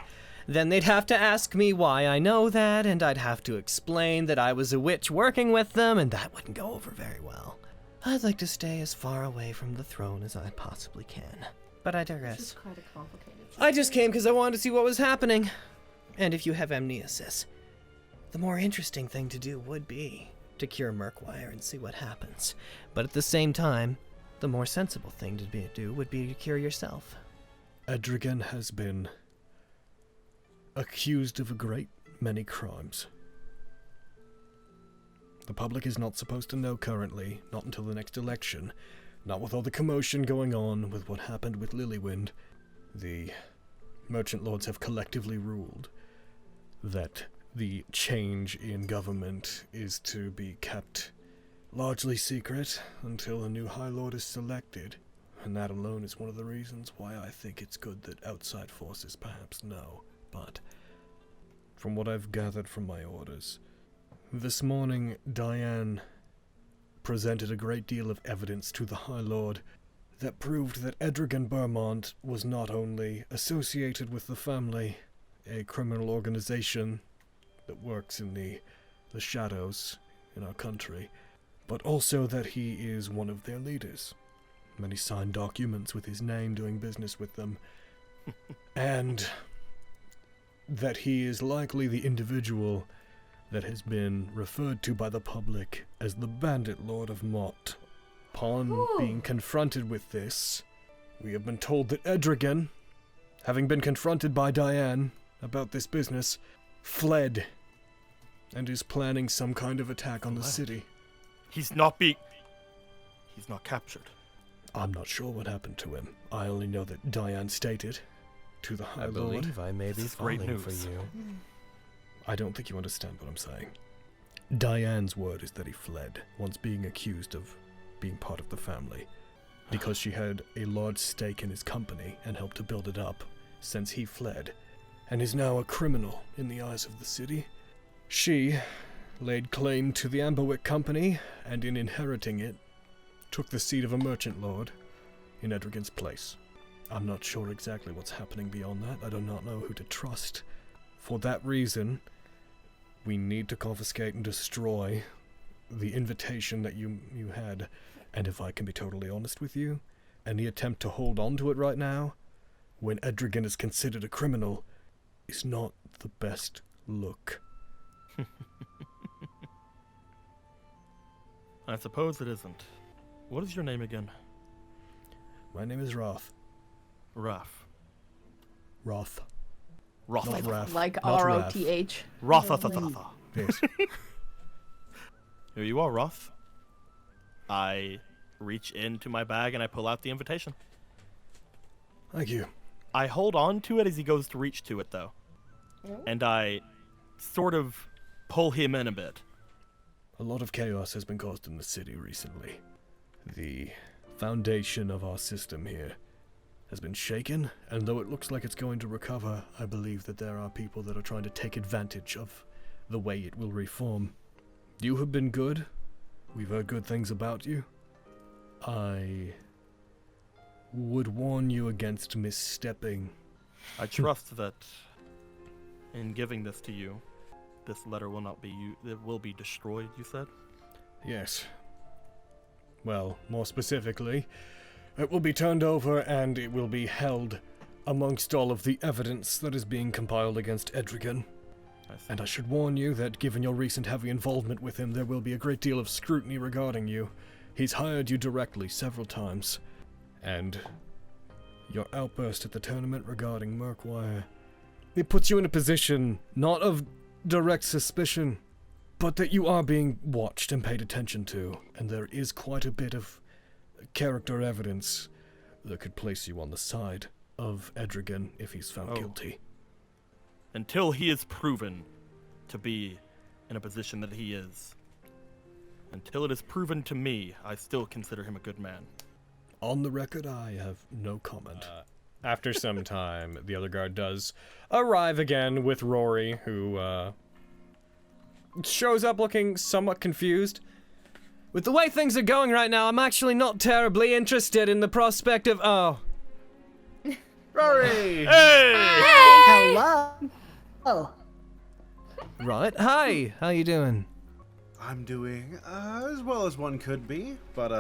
Speaker 9: then they'd have to ask me why I know that, and I'd have to explain that I was a witch working with them, and that wouldn't go over very well. I'd like to stay as far away from the throne as I possibly can. But I digress.
Speaker 7: This is quite a complicated
Speaker 9: I just came because I wanted to see what was happening. And if you have amnesis, the more interesting thing to do would be to cure Murkwire and see what happens. But at the same time, the more sensible thing to do would be to cure yourself.
Speaker 1: Edragan has been accused of a great many crimes. The public is not supposed to know currently, not until the next election, not with all the commotion going on with what happened with Lilywind. The merchant lords have collectively ruled that the change in government is to be kept largely secret until a new High Lord is selected, and that alone is one of the reasons why I think it's good that outside forces perhaps know. But from what I've gathered from my orders, this morning Diane presented a great deal of evidence to the High Lord that proved that Edragan Beaumont was not only associated with the family, a criminal organization that works in the shadows in our country, but also that he is one of their leaders. Many signed documents with his name doing business with them, and that he is likely the individual that has been referred to by the public as the Bandit Lord of Mott. Upon being confronted with this, we have been told that Edragan, having been confronted by Diane about this business, fled and is planning some kind of attack on the city.
Speaker 2: He's not captured.
Speaker 1: I'm not sure what happened to him. I only know that Diane stated to the High
Speaker 10: I
Speaker 1: Lord.
Speaker 10: believe I may be
Speaker 2: This is great
Speaker 10: falling for
Speaker 2: news.
Speaker 10: you.
Speaker 1: I don't think you understand what I'm saying. Diane's word is that he fled, once being accused of being part of the family, because she had a large stake in his company and helped to build it up since he fled, and is now a criminal in the eyes of the city. She laid claim to the Amberwick Company, and in inheriting it, took the seat of a merchant lord in Edragan's place. I'm not sure exactly what's happening beyond that. I do not know who to trust. For that reason, we need to confiscate and destroy the invitation that you had. And if I can be totally honest with you, any attempt to hold on to it right now, when Edragan is considered a criminal, is not the best look.
Speaker 2: I suppose it isn't. What is your name again?
Speaker 1: My name is Roth.
Speaker 2: Raf.
Speaker 1: Roth.
Speaker 2: Roth.
Speaker 1: Not Raph.
Speaker 4: Like
Speaker 1: Not
Speaker 4: R-O-T-H.
Speaker 2: Rothathatha.
Speaker 1: Yes.
Speaker 2: Here you are, Roth. I reach into my bag and I pull out the invitation.
Speaker 1: Thank you.
Speaker 2: I hold on to it as he goes to reach to it, though. And I sort of pull him in a bit.
Speaker 1: A lot of chaos has been caused in the city recently. The foundation of our system here has been shaken, and though it looks like it's going to recover, I believe that there are people that are trying to take advantage of the way it will reform. You have been good. We've heard good things about you. I would warn you against misstepping.
Speaker 2: I trust that in giving this to you, this letter will not be it will be destroyed, you said?
Speaker 1: Yes. Well, more specifically, it will be turned over and it will be held amongst all of the evidence that is being compiled against Edragan. And I should warn you that given your recent heavy involvement with him, there will be a great deal of scrutiny regarding you. He's hired you directly several times. And your outburst at the tournament regarding Murkwire, it puts you in a position not of direct suspicion, but that you are being watched and paid attention to, and there is quite a bit of character evidence that could place you on the side of Edragan if he's found guilty.
Speaker 2: Until he is proven to be in a position that he is. Until it is proven to me, I still consider him a good man.
Speaker 1: On the record, I have no comment.
Speaker 10: After some time, the other guard does arrive again with Rory, who shows up looking somewhat confused.
Speaker 9: With the way things are going right now, I'm actually not terribly interested in the prospect of... Oh,
Speaker 3: Rory!
Speaker 2: Hey!
Speaker 8: Hello. Oh,
Speaker 9: Right. Hi. How you doing?
Speaker 3: I'm doing as well as one could be, but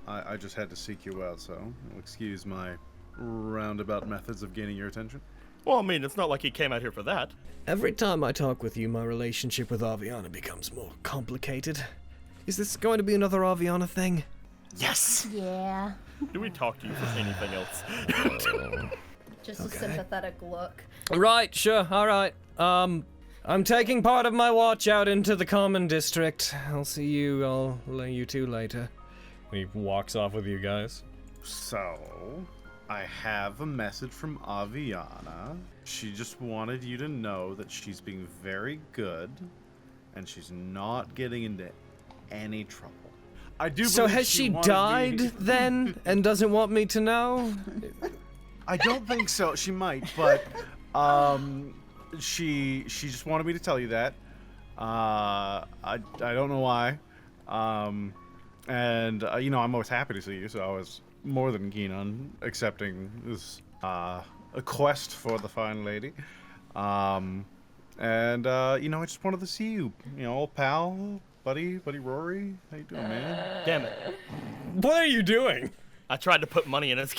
Speaker 3: I just had to seek you out, so excuse my roundabout methods of gaining your attention.
Speaker 2: Well, I mean, it's not like he came out here for that.
Speaker 9: Every time I talk with you, my relationship with Aviana becomes more complicated. Is this going to be another Aviana thing?
Speaker 3: Yes!
Speaker 7: Yeah.
Speaker 2: Do we talk to you for anything else?
Speaker 7: Just a sympathetic look.
Speaker 9: Right, sure, alright. I'm taking part of my watch out into the common district. I'll lay you two later.
Speaker 10: He walks off with you guys.
Speaker 3: So, I have a message from Aviana. She just wanted you to know that she's being very good, and she's not getting into any trouble. I do.
Speaker 9: So
Speaker 3: believe
Speaker 9: has she
Speaker 3: wanted
Speaker 9: died
Speaker 3: me-
Speaker 9: then, and doesn't want me to know?
Speaker 3: I don't think so. She might, but she just wanted me to tell you that. I don't know why. And you know, I'm always happy to see you, so I was more than keen on accepting this a quest for the fine lady. And you know, I just wanted to see you. You know, old pal, buddy Rory. How you doing, man?
Speaker 2: Damn it.
Speaker 10: What are you doing?
Speaker 2: I tried to put money in his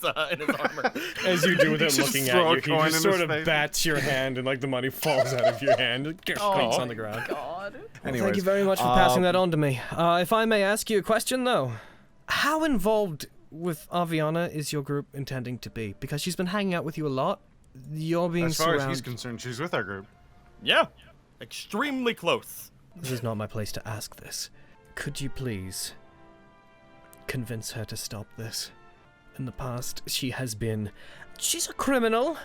Speaker 2: armor.
Speaker 10: As you do without
Speaker 3: Just
Speaker 10: looking
Speaker 3: throw
Speaker 10: at
Speaker 3: a
Speaker 10: you, he
Speaker 3: coin
Speaker 10: just
Speaker 3: in
Speaker 10: sort
Speaker 3: his
Speaker 10: of
Speaker 3: face.
Speaker 10: bats your hand, and like the money falls out of your hand. It clinks on the ground.
Speaker 4: God.
Speaker 9: Well,
Speaker 3: Anyways,
Speaker 9: thank you very much for passing that on to me. If I may ask you a question, though. How involved with Aviana is your group intending to be? Because she's been hanging out with you a lot. You're being
Speaker 3: as far as he's
Speaker 9: surrounded...
Speaker 3: concerned, she's with our group.
Speaker 2: Yeah, extremely close.
Speaker 9: This is not my place to ask this. Could you please convince her to stop this? In the past, she's a criminal.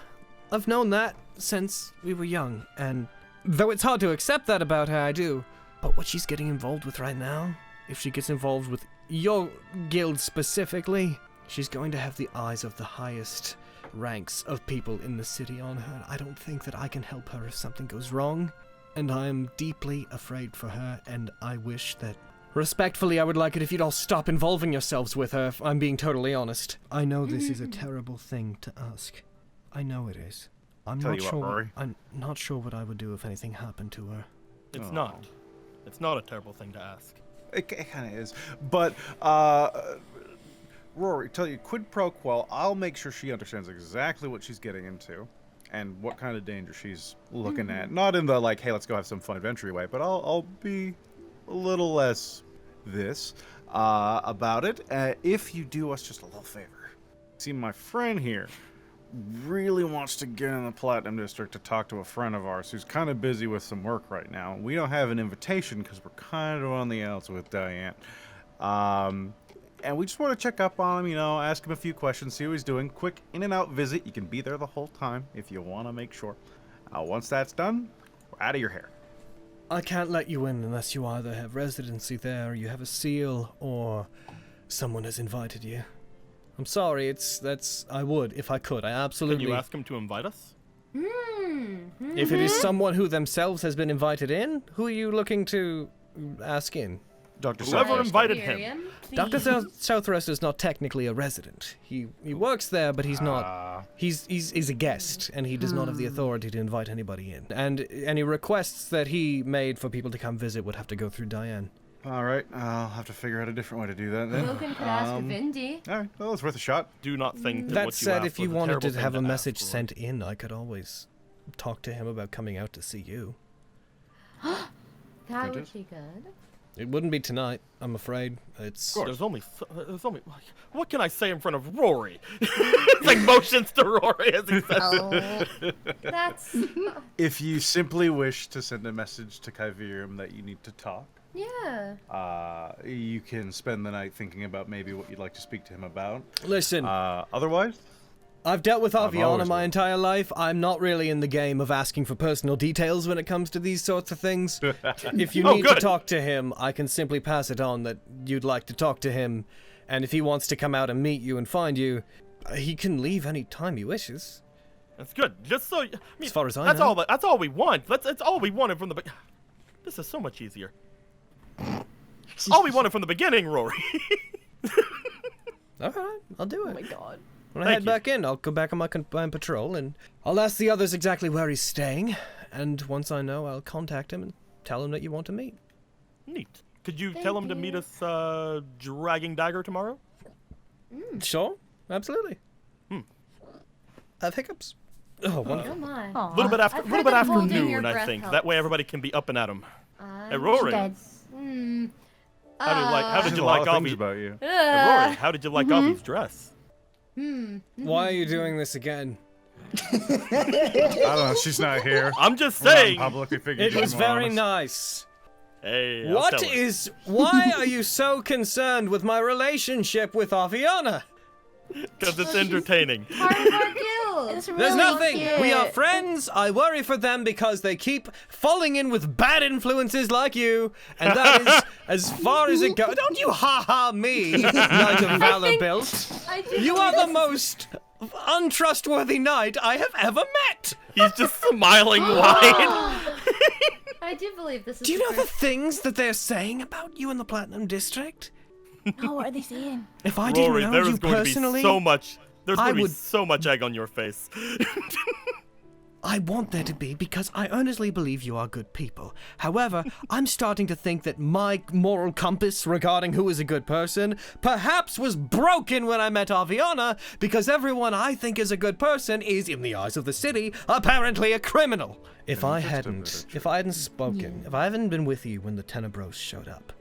Speaker 9: I've known that since we were young, and though it's hard to accept that about her, I do. But what she's getting involved with right now, if she gets involved with your guild specifically, she's going to have the eyes of the highest ranks of people in the city on her. I don't think that I can help her if something goes wrong, and I am deeply afraid for her, and I wish that... Respectfully, I would like it if you'd all stop involving yourselves with her, if I'm being totally honest. I know this is a terrible thing to ask. I know it is. I'm
Speaker 3: Tell
Speaker 9: not
Speaker 3: you what,
Speaker 9: sure.
Speaker 3: Rory.
Speaker 9: I'm not sure what I would do if anything happened to her.
Speaker 2: It's not. It's not a terrible thing to ask.
Speaker 3: It kind of is. But, Rory, tell you, quid pro quo, I'll make sure she understands exactly what she's getting into and what kind of danger she's looking at. Not in the, like, hey, let's go have some fun adventure way, but I'll be a little less this about it. If you do us just a little favor. See, my friend here really wants to get in the Platinum District to talk to a friend of ours who's kind of busy with some work right now. We don't have an invitation because we're kind of on the outs with Diane. And we just want to check up on him, you know, ask him a few questions, see how he's doing. Quick in and out visit. You can be there the whole time if you want to make sure. Once that's done, we're out of your hair.
Speaker 9: I can't let you in unless you either have residency there, or you have a seal, or someone has invited you. I'm sorry, I would, if I could. I absolutely...
Speaker 2: Can you ask him to invite us?
Speaker 9: If it is someone who themselves has been invited in, who are you looking to ask in?
Speaker 3: Dr.
Speaker 2: Whoever
Speaker 3: Southwest.
Speaker 2: invited him.
Speaker 7: Miriam,
Speaker 9: Dr.
Speaker 7: please.
Speaker 9: Southrust is not technically a resident. He works there, but he's not. He's a guest, and he does not have the authority to invite anybody in. And any requests that he made for people to come visit would have to go through Diane.
Speaker 3: All right, I'll have to figure out a different way to do that then.
Speaker 7: Logan could ask Vindy.
Speaker 3: All right, well, it's worth a shot.
Speaker 2: Do not think that
Speaker 9: That
Speaker 2: what
Speaker 9: said,
Speaker 2: you
Speaker 9: if you
Speaker 2: asked was a
Speaker 9: wanted
Speaker 2: terrible
Speaker 9: to
Speaker 2: thing
Speaker 9: have a
Speaker 2: ask,
Speaker 9: message
Speaker 2: Rory.
Speaker 9: sent in, I could always talk to him about coming out to see you.
Speaker 7: That would be good.
Speaker 9: It wouldn't be tonight, I'm afraid. It's
Speaker 2: There's only, what can I say in front of Rory? It's like motions to Rory as he says it.
Speaker 7: That's...
Speaker 3: If you simply wish to send a message to Kyverium that you need to talk,
Speaker 7: yeah.
Speaker 3: you can spend the night thinking about maybe what you'd like to speak to him about.
Speaker 9: Listen,
Speaker 3: Otherwise,
Speaker 9: I've dealt with
Speaker 3: I've
Speaker 9: Aviana
Speaker 3: always
Speaker 9: my
Speaker 3: will.
Speaker 9: entire life. I'm not really in the game of asking for personal details when it comes to these sorts of things. If you
Speaker 2: Oh,
Speaker 9: need to
Speaker 2: good.
Speaker 9: talk to him, I can simply pass it on that you'd like to talk to him, and if he wants to come out and meet you and find you, he can leave any time he wishes.
Speaker 2: That's good. Just so, I mean,
Speaker 9: As far as I
Speaker 2: that's
Speaker 9: know.
Speaker 2: That's all we want. That's all we wanted from the. This is so much easier. All we wanted from the beginning, Rory.
Speaker 9: All right, I'll do
Speaker 4: Oh
Speaker 9: it.
Speaker 4: my god.
Speaker 10: When I head back in, I'll go back on my combined patrol, and I'll ask the others exactly where he's staying. And once I know, I'll contact him and tell him that you want to meet.
Speaker 2: Neat. Could you tell him to meet us, Dragging Dagger tomorrow?
Speaker 10: Sure, absolutely. I have hiccups. Oh, wonderful.
Speaker 7: Oh my.
Speaker 2: A little bit after,
Speaker 7: I've heard that holding your
Speaker 2: afternoon, I
Speaker 7: breath
Speaker 2: think.
Speaker 7: helps.
Speaker 2: That way everybody can be up and at 'em. Hey, Rory. How did you like
Speaker 3: things
Speaker 2: Avi?
Speaker 3: about you?
Speaker 2: Hey, Rory, how did you like Avi's dress?
Speaker 10: Why are you doing this again?
Speaker 3: I don't know. She's not here.
Speaker 2: I'm just
Speaker 3: We're not
Speaker 2: saying.
Speaker 3: publicly figured
Speaker 10: It was very
Speaker 3: honest.
Speaker 10: nice.
Speaker 2: Hey, I'll
Speaker 10: What
Speaker 2: tell her.
Speaker 10: is... Why are you so concerned with my relationship with Aviana?
Speaker 2: Because it's entertaining.
Speaker 7: Part of our guild.
Speaker 4: It's
Speaker 10: There's
Speaker 4: really
Speaker 10: nothing.
Speaker 4: cute.
Speaker 10: We are friends. I worry for them because they keep falling in with bad influences like you, and that is as far as it goes. Don't you ha-ha me, Knight of Valor built. You are the most untrustworthy knight I have ever met.
Speaker 2: He's just smiling wide.
Speaker 7: I do believe this is.
Speaker 10: Do you know the
Speaker 7: first.
Speaker 10: things that they're saying about you in the Platinum District?
Speaker 4: Oh, what are they saying?
Speaker 10: If I didn't
Speaker 2: Rory,
Speaker 10: know
Speaker 2: there
Speaker 10: you
Speaker 2: is going
Speaker 10: personally,
Speaker 2: to be so much. There's
Speaker 10: I
Speaker 2: going to be
Speaker 10: would-
Speaker 2: so much egg on your face.
Speaker 10: I want there to be because I earnestly believe you are good people. However, I'm starting to think that my moral compass regarding who is a good person perhaps was broken when I met Aviana because everyone I think is a good person is, in the eyes of the city, apparently a criminal. If I hadn't spoken, if I hadn't been with you when the Tenebros showed up,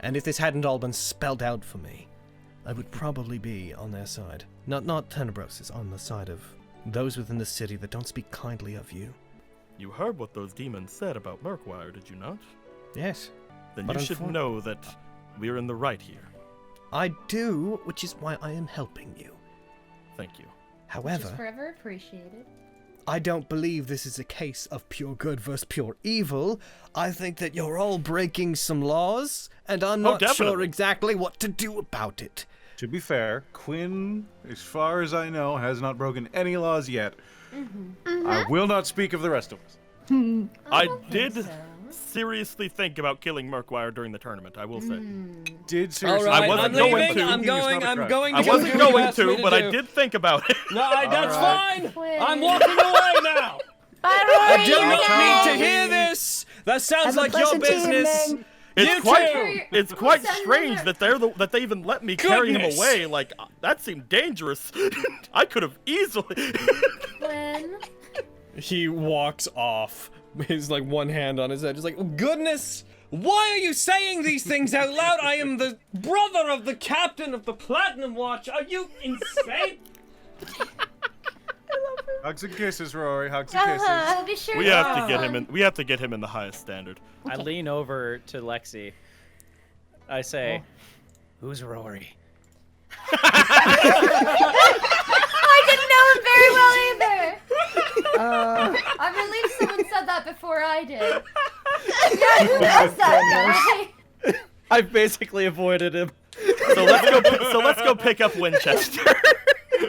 Speaker 10: and if this hadn't all been spelled out for me, I would probably be on their side. Not Tenebros, it's on the side of those within the city that don't speak kindly of you.
Speaker 2: You heard what those demons said about Murkwire, did you not?
Speaker 10: Yes.
Speaker 2: Then
Speaker 10: But
Speaker 2: you should know that we're in the right here.
Speaker 10: I do, which is why I am helping you.
Speaker 2: Thank you.
Speaker 7: Which is
Speaker 10: However,
Speaker 7: forever appreciated.
Speaker 10: I don't believe this is a case of pure good versus pure evil. I think that you're all breaking some laws, and I'm not sure
Speaker 2: definitely.
Speaker 10: exactly what to do about it.
Speaker 3: To be fair, Quinn, as far as I know, has not broken any laws yet. I will not speak of the rest of us.
Speaker 2: I
Speaker 7: don't think
Speaker 2: did
Speaker 7: so.
Speaker 2: seriously think about killing Murkwire during the tournament, I will say.
Speaker 3: Did seriously?
Speaker 2: right, I wasn't
Speaker 10: I'm
Speaker 2: going
Speaker 10: leaving.
Speaker 2: to.
Speaker 10: I'm going. I'm going to
Speaker 2: I
Speaker 10: go
Speaker 2: wasn't
Speaker 10: do what you
Speaker 2: going
Speaker 10: asked me
Speaker 2: to, but I
Speaker 10: do.
Speaker 2: did think about it.
Speaker 10: No, that's
Speaker 3: right.
Speaker 10: fine. I'm walking away now.
Speaker 4: Bye,
Speaker 10: I
Speaker 4: Rory.
Speaker 10: do
Speaker 4: You're
Speaker 10: not
Speaker 4: dead.
Speaker 10: need to hear this. That sounds
Speaker 8: Have a
Speaker 10: like your
Speaker 8: pleasant
Speaker 10: business.
Speaker 8: evening.
Speaker 10: You
Speaker 2: It's
Speaker 10: too.
Speaker 2: quite
Speaker 7: Send
Speaker 2: strange
Speaker 7: another-
Speaker 2: that they even let me carry him
Speaker 10: Goodness.
Speaker 2: away. Like that seemed dangerous. I could have easily.
Speaker 7: When
Speaker 10: He walks off. His like one hand on his head. He's like, goodness, why are you saying these things out loud? I am the brother of the captain of the Platinum Watch. Are you insane?
Speaker 3: Hugs and kisses, Rory. Hugs and kisses.
Speaker 7: I'll be sure.
Speaker 2: We
Speaker 7: to
Speaker 2: have to
Speaker 7: have
Speaker 2: get
Speaker 7: one.
Speaker 2: him in. We have to get him in the highest standard.
Speaker 11: I lean over to Lexi. I say, "Who's Rory?"
Speaker 7: I didn't know him very well either. I'm relieved someone said that before I did. Yeah, who was that guy?
Speaker 11: I've basically avoided him.
Speaker 2: So let's go pick up Winchester.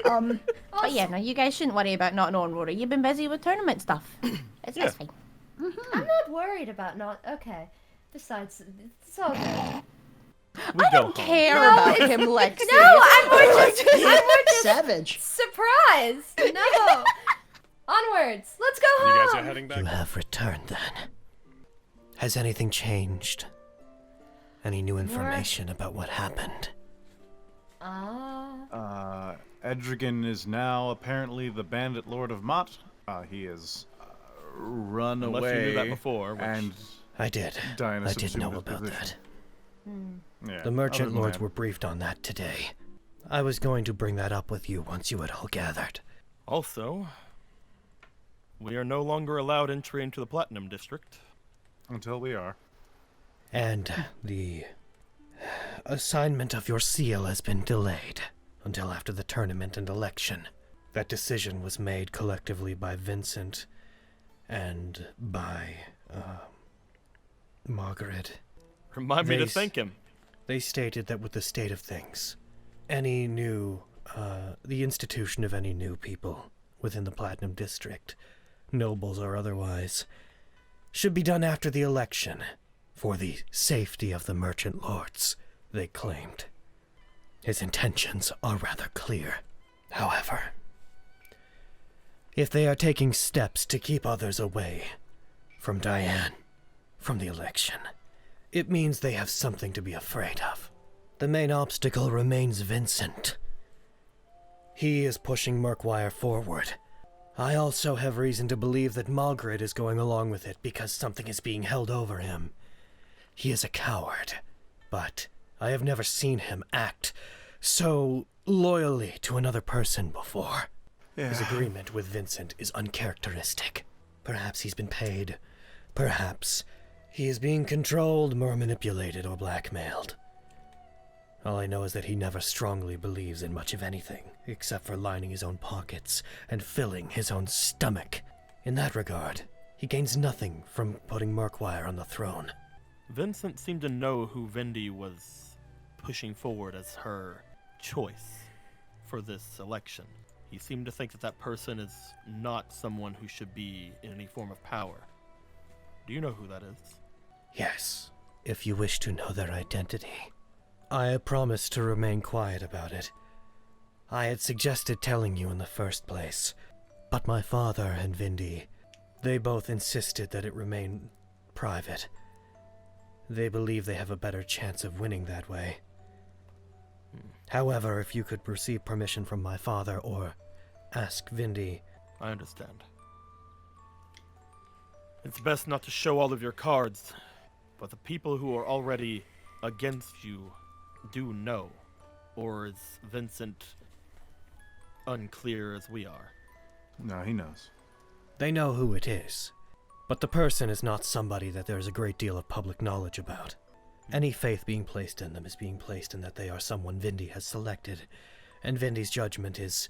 Speaker 4: But yeah, no, you guys shouldn't worry about not knowing Rory. You've been busy with tournament stuff. It's fine.
Speaker 7: I'm not worried about not. Okay. Besides, it's all good.
Speaker 2: We go home.
Speaker 4: Care
Speaker 7: No,
Speaker 4: about
Speaker 7: it's-
Speaker 4: him, Lexi.
Speaker 7: No, I'm more just
Speaker 8: Savage.
Speaker 7: surprised. No. Onwards. Let's go
Speaker 10: You
Speaker 7: home.
Speaker 10: guys are heading back.
Speaker 9: You have returned then. Has anything changed? Any new information about what happened?
Speaker 3: Edrigan is now apparently the bandit lord of Mott. He is run
Speaker 2: Unless
Speaker 3: away.
Speaker 2: you knew that before, which-
Speaker 3: And
Speaker 9: I did.
Speaker 3: Diana
Speaker 9: I did
Speaker 3: subsumed
Speaker 9: know
Speaker 3: his
Speaker 9: about
Speaker 3: position.
Speaker 9: that.
Speaker 3: Yeah,
Speaker 9: The merchant
Speaker 3: other than
Speaker 9: lords
Speaker 3: that-
Speaker 9: were briefed on that today. I was going to bring that up with you once you had all gathered.
Speaker 2: Also, we are no longer allowed entry into the Platinum District.
Speaker 3: Until we are.
Speaker 9: And the assignment of your seal has been delayed until after the tournament and election. That decision was made collectively by Vincent and by Margaret.
Speaker 2: Remind me to
Speaker 9: They-
Speaker 2: thank him.
Speaker 9: They stated that with the state of things, any new, the institution of any new people within the Platinum District, nobles or otherwise, should be done after the election for the safety of the merchant lords, they claimed. His intentions are rather clear. However, if they are taking steps to keep others away from Diane, from the election, it means they have something to be afraid of. The main obstacle remains Vincent. He is pushing Murkwire forward. I also have reason to believe that Margaret is going along with it because something is being held over him. He is a coward, but I have never seen him act so loyally to another person before.
Speaker 3: Yeah.
Speaker 9: His agreement with Vincent is uncharacteristic. Perhaps he's been paid. Perhaps he is being controlled, more manipulated, or blackmailed. All I know is that he never strongly believes in much of anything, except for lining his own pockets and filling his own stomach. In that regard, he gains nothing from putting Murkwire on the throne.
Speaker 2: Vincent seemed to know who Vindy was pushing forward as her choice for this election. He seemed to think that that person is not someone who should be in any form of power. Do you know who that is?
Speaker 9: Yes, if you wish to know their identity. I have promised to remain quiet about it. I had suggested telling you in the first place, but my father and Vindy, they both insisted that it remain private. They believe they have a better chance of winning that way. However, if you could receive permission from my father or ask Vindy...
Speaker 2: I understand. It's best not to show all of your cards, but the people who are already against you do know. Or is Vincent unclear as we are?
Speaker 3: No, he knows.
Speaker 9: They know who it is, but the person is not somebody that there is a great deal of public knowledge about. Any faith being placed in them is being placed in that they are someone Vindy has selected, and Vindy's judgment is,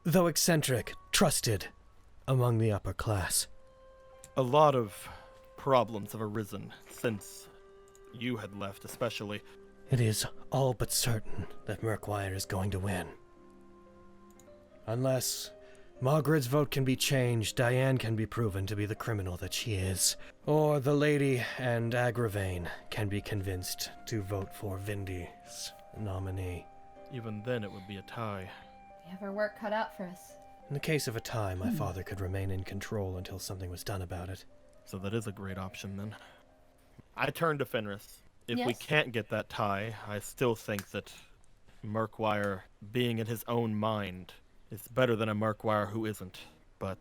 Speaker 9: though eccentric, trusted among the upper class.
Speaker 2: A lot of problems have arisen since you had left, especially.
Speaker 9: It is all but certain that Murkwire is going to win. Unless Margaret's vote can be changed, Diane can be proven to be the criminal that she is, or the lady and Agravain can be convinced to vote for Vindy's nominee.
Speaker 2: Even then it would be a tie.
Speaker 7: We have our work cut out for us.
Speaker 9: In the case of a tie, my father could remain in control until something was done about it.
Speaker 2: So that is a great option then. I turn to Fenris. If we
Speaker 7: Yes?
Speaker 2: can't get that tie, I still think that Murkwire, being in his own mind, is better than a Murkwire who isn't. But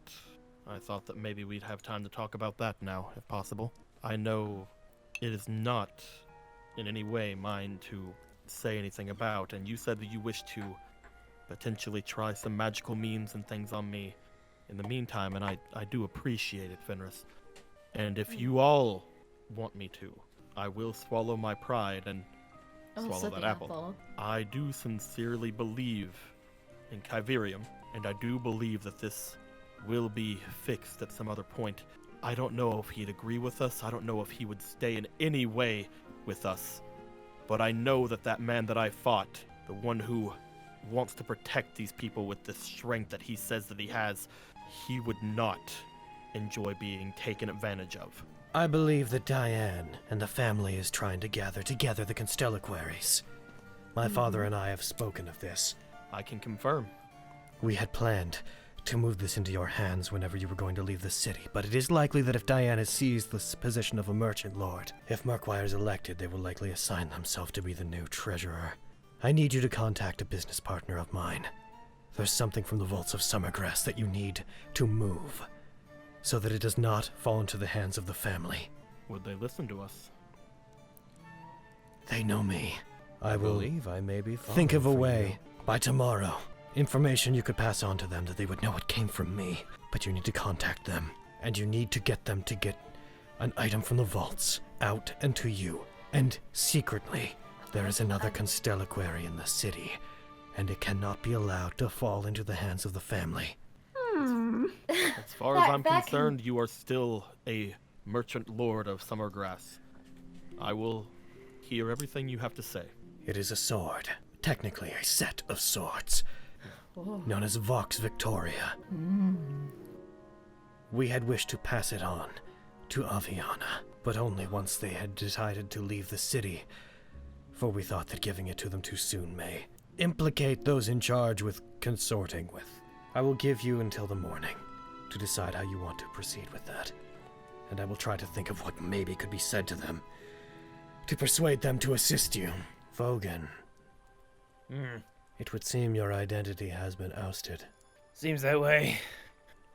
Speaker 2: I thought that maybe we'd have time to talk about that now, if possible. I know it is not in any way mine to say anything about, and you said that you wish to potentially try some magical means and things on me in the meantime, and I do appreciate it, Fenris. And if you all want me to, I will swallow my pride and swallow that apple. I do sincerely believe in Kyverium, and I do believe that this will be fixed at some other point. I don't know if he'd agree with us. I don't know if he would stay in any way with us. But I know that that man that I fought, the one who wants to protect these people with the strength that he says that he has, he would not enjoy being taken advantage of.
Speaker 9: I believe that Diane and the family is trying to gather together the Constellaquaries. My father and I have spoken of this.
Speaker 2: I can confirm.
Speaker 9: We had planned to move this into your hands whenever you were going to leave the city, but it is likely that if Diane has seized the position of a merchant lord, if Murkwire is elected, they will likely assign themselves to be the new treasurer. I need you to contact a business partner of mine. There's something from the vaults of Summergrass that you need to move, so that it does not fall into the hands of the family.
Speaker 2: Would they listen to us?
Speaker 9: They know me. I will
Speaker 10: believe I may be
Speaker 9: think of a
Speaker 10: falling for
Speaker 9: way by tomorrow. Information you could pass on to them that they would know it came from me. But you need to contact them, and you need to get them to get an item from the vaults out and to you. And secretly, there is another Constellaquary in the city, and it cannot be allowed to fall into the hands of the family.
Speaker 2: As far as I'm concerned, you are still a merchant lord of Summergrass. I will hear everything you have to say.
Speaker 9: It is a sword, technically a set of swords, known as Vox Victoria. We had wished to pass it on to Aviana, but only once they had decided to leave the city, for we thought that giving it to them too soon may
Speaker 10: implicate those in charge with consorting with. I will give you until the morning to decide how you want to proceed with that. And I will try to think of what maybe could be said to them to persuade them to assist you. Vogan. It would seem your identity has been ousted.
Speaker 5: Seems that way.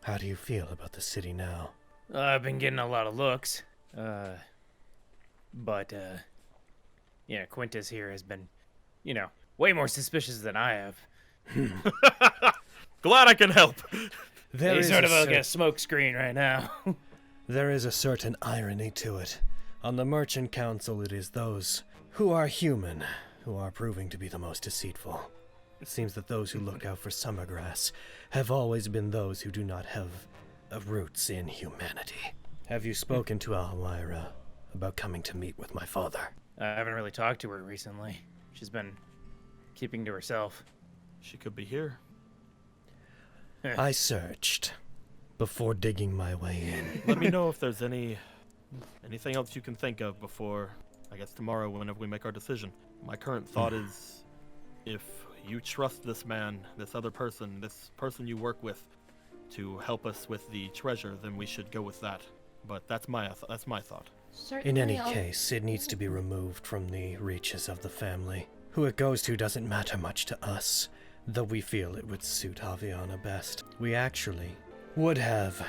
Speaker 10: How do you feel about the city now?
Speaker 5: I've been getting a lot of looks. Yeah, Quintus here has been, way more suspicious than I have.
Speaker 2: Glad I can help.
Speaker 5: He's sort of like a smoke screen right now.
Speaker 10: There is a certain irony to it. On the Merchant Council, it is those who are human who are proving to be the most deceitful. It seems that those who look out for Summergrass have always been those who do not have roots in humanity. Have you spoken to Almyra about coming to meet with my father?
Speaker 5: I haven't really talked to her recently. She's been keeping to herself.
Speaker 2: She could be here.
Speaker 10: I searched before digging my way in.
Speaker 2: Let me know if there's anything else you can think of before, I guess, tomorrow whenever we make our decision. My current thought is, if you trust this man, this other person, this person you work with, to help us with the treasure, then we should go with that. But that's my thought.
Speaker 10: In any case, it needs to be removed from the reaches of the family. Who it goes to doesn't matter much to us, though we feel it would suit Aviana best. We actually would have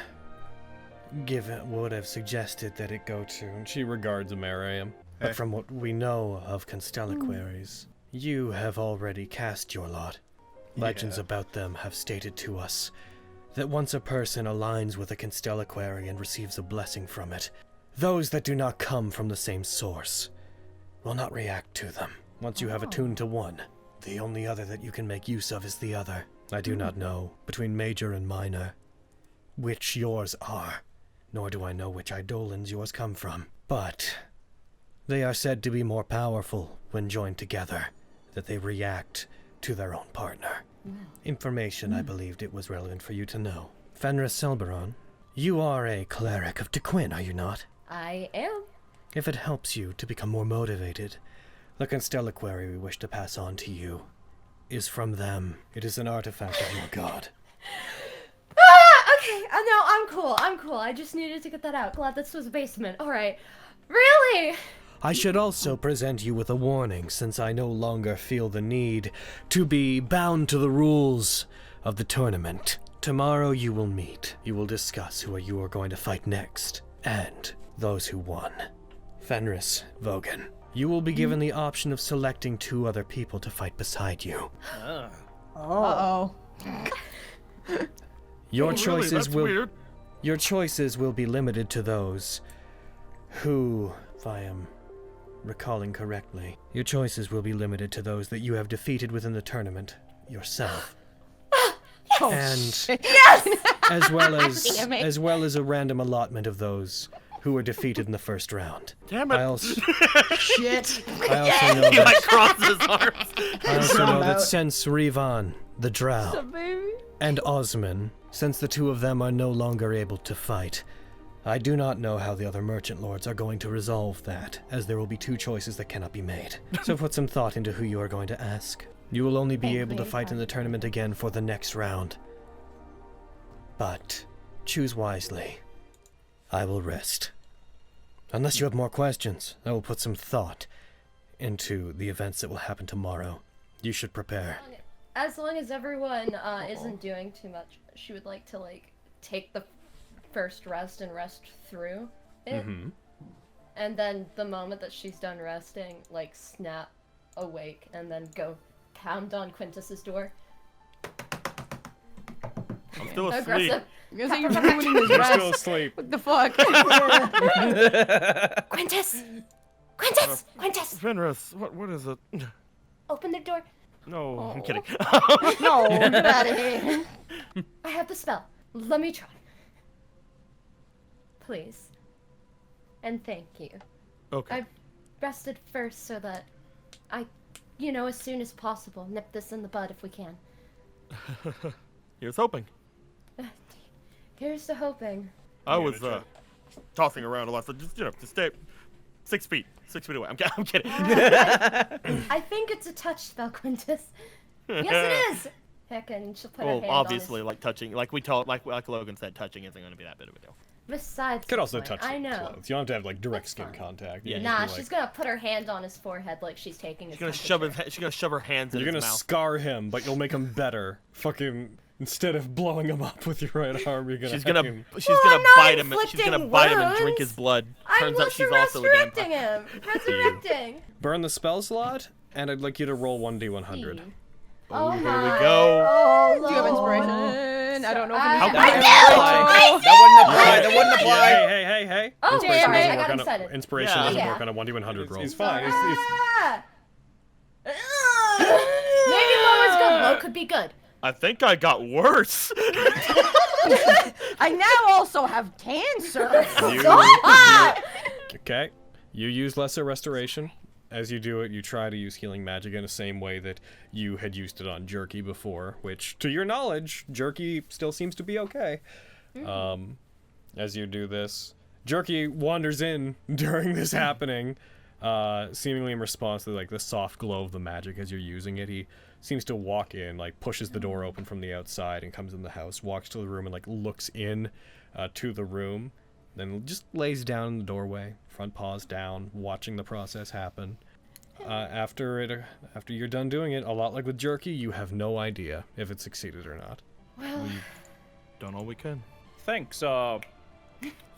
Speaker 10: suggested that it go to, and she regards Amariam. But from what we know of Constellaquaries, you have already cast your lot. Legends about them have stated to us that once a person aligns with a Constellaquary and receives a blessing from it, those that do not come from the same source will not react to them. Once you have attuned to one, the only other that you can make use of is the other. I do not know, between major and minor, which yours are, nor do I know which eidolons yours come from. But they are said to be more powerful when joined together, that they react to their own partner. Information I believed it was relevant for you to know. Fenris Selberon, you are a cleric of Tequin, are you not?
Speaker 7: I am.
Speaker 10: If it helps you to become more motivated, the Constellaquary we wish to pass on to you is from them. It is an artifact of your god.
Speaker 7: Okay. No, I'm cool. I just needed to get that out. Glad this was a basement. All right. Really?
Speaker 10: I should also present you with a warning, since I no longer feel the need to be bound to the rules of the tournament. Tomorrow you will meet. You will discuss who you are going to fight next, and those who won. Fenris, Vogan, you will be given the option of selecting 2 other people to fight beside you.
Speaker 4: Uh-oh.
Speaker 10: Your choices
Speaker 2: weird.
Speaker 10: Your choices will be limited to those who, if I am recalling correctly, your choices will be limited to those that you have defeated within the tournament yourself.
Speaker 4: Yes!
Speaker 10: And as well as a random allotment of those who were defeated in the first round.
Speaker 2: Damn it!
Speaker 10: I also
Speaker 8: Shit.
Speaker 10: I also know
Speaker 2: He
Speaker 10: that,
Speaker 2: like crosses his arms.
Speaker 10: I also know that since Rivan, the Drow, and Osman, since the 2 of them are no longer able to fight, I do not know how the other merchant lords are going to resolve that, as there will be 2 choices that cannot be made. So put some thought into who you are going to ask. You will only be able to fight in the tournament again for the next round. But choose wisely. I will rest. Unless you have more questions, I will put some thought into the events that will happen tomorrow. You should prepare.
Speaker 7: As long as everyone isn't doing too much, she would like to take the first rest and rest through it. And then the moment that she's done resting, snap awake and then go pound on Quintus's door.
Speaker 2: I'm still asleep.
Speaker 7: Aggressive.
Speaker 4: You're ruining his rest.
Speaker 10: Still asleep.
Speaker 4: What the fuck?
Speaker 7: Quintus! Quintus! Quintus!
Speaker 2: Fenris, what is it?
Speaker 7: Open the door.
Speaker 2: No, I'm kidding.
Speaker 4: No, get out of here.
Speaker 7: I have the spell. Let me try. Please. And thank you.
Speaker 2: Okay.
Speaker 7: I've rested first so that I, as soon as possible, nip this in the bud if we can.
Speaker 2: Here's hoping.
Speaker 7: Here's to hoping.
Speaker 2: I was tossing around a lot, so just to stay 6 feet away. I'm kidding.
Speaker 7: I think it's a touch spell, Quintus. Yes, it is. Heckin', she'll put her hand
Speaker 2: obviously,
Speaker 7: on his...
Speaker 2: like touching, like Logan said, touching isn't going to be that big of a deal.
Speaker 7: Besides,
Speaker 1: Could
Speaker 7: the
Speaker 1: also
Speaker 7: point,
Speaker 1: touch
Speaker 7: I
Speaker 1: the
Speaker 7: know.
Speaker 1: clothes. You don't have to have like direct
Speaker 7: That's
Speaker 1: skin
Speaker 7: fine.
Speaker 1: contact.
Speaker 2: Yeah,
Speaker 7: Nah,
Speaker 1: like,
Speaker 7: she's gonna put her hand on his forehead like she's taking his
Speaker 2: She's gonna shove her hands in
Speaker 1: You're
Speaker 2: his
Speaker 1: gonna
Speaker 2: mouth.
Speaker 1: scar him, but you'll make him better. Fucking instead of blowing him up with your right arm, you're gonna.
Speaker 2: She's
Speaker 1: have
Speaker 2: gonna
Speaker 1: him-
Speaker 2: she's gonna
Speaker 7: I'm not
Speaker 2: bite him. She's gonna
Speaker 7: inflicting
Speaker 2: bite him and drink
Speaker 7: wounds.
Speaker 2: his blood.
Speaker 7: I'm
Speaker 2: Turns out she's also a
Speaker 7: resurrecting
Speaker 2: vampire.
Speaker 7: him. Resurrecting.
Speaker 1: burn the spell slot, and I'd like you to roll 1d100.
Speaker 7: Oh
Speaker 2: Here
Speaker 7: my.
Speaker 2: we go.
Speaker 7: Oh,
Speaker 4: Do you have
Speaker 7: Lord.
Speaker 4: inspiration? I don't know if
Speaker 7: I-
Speaker 4: you
Speaker 2: How
Speaker 4: have
Speaker 2: can
Speaker 4: that.
Speaker 11: That wouldn't apply. That wouldn't apply.
Speaker 1: Hey.
Speaker 7: Oh,
Speaker 1: Inspiration
Speaker 7: damn it,
Speaker 1: doesn't
Speaker 7: I
Speaker 1: work
Speaker 7: got
Speaker 1: on
Speaker 7: excited.
Speaker 1: Inspiration
Speaker 2: Yeah.
Speaker 1: doesn't
Speaker 7: Yeah.
Speaker 1: work on a 1d100 roll.
Speaker 3: He's fine.
Speaker 7: Ah! Maybe low is good. Low could be good.
Speaker 2: I think I got worse.
Speaker 4: I now also have cancer.
Speaker 1: Okay. You use Lesser Restoration. As you do it, you try to use Healing Magic in the same way that you had used it on Jerky before, which, to your knowledge, Jerky still seems to be okay. As you do this, Jerky wanders in during this happening, seemingly in response to like the soft glow of the magic as you're using it. He seems to walk in, like pushes the door open from the outside and comes in the house, walks to the room and like looks in to the room, then just lays down in the doorway, front paws down, watching the process happen. After you're done doing it, a lot like with Jerky, you have no idea if it succeeded or not.
Speaker 7: Well,
Speaker 2: We've done all we can.
Speaker 11: Thanks,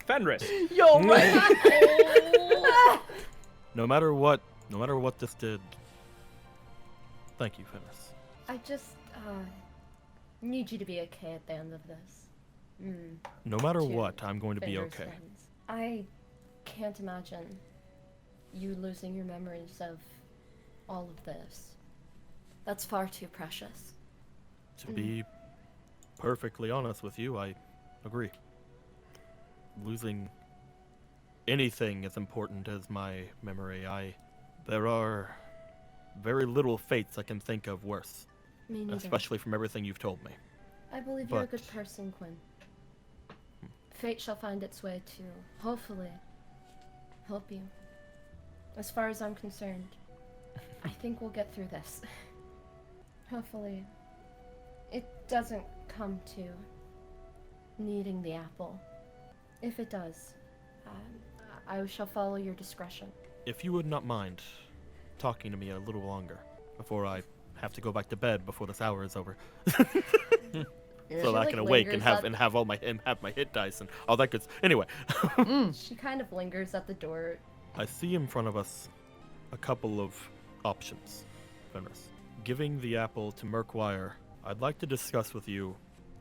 Speaker 11: Fenris.
Speaker 4: Yo, man.
Speaker 2: No matter what this did. Thank you, Fenris.
Speaker 7: I just need you to be okay at the end of this.
Speaker 2: No matter
Speaker 7: To
Speaker 2: what, I'm going to be
Speaker 7: Fenris
Speaker 2: okay.
Speaker 7: friends. I can't imagine you losing your memories of all of this. That's far too precious.
Speaker 2: To be perfectly honest with you, I agree. Losing anything as important as my memory, there are very little fates I can think of worse.
Speaker 7: Me neither.
Speaker 2: Especially from everything you've told me.
Speaker 7: I believe you're a
Speaker 2: but-
Speaker 7: good person, Quinn. Fate shall find its way to, hopefully, help you. As far as I'm concerned, I think we'll get through this. Hopefully, it doesn't come to needing the apple. If it does, I shall follow your discretion.
Speaker 2: If you would not mind talking to me a little longer before I have to go back to bed before this hour is over. So that I can awake and have my hit dice and all that good. Anyway,
Speaker 7: She kind of lingers at the door.
Speaker 2: I see in front of us a couple of options, Fenris. Giving the apple to Murkwire, I'd like to discuss with you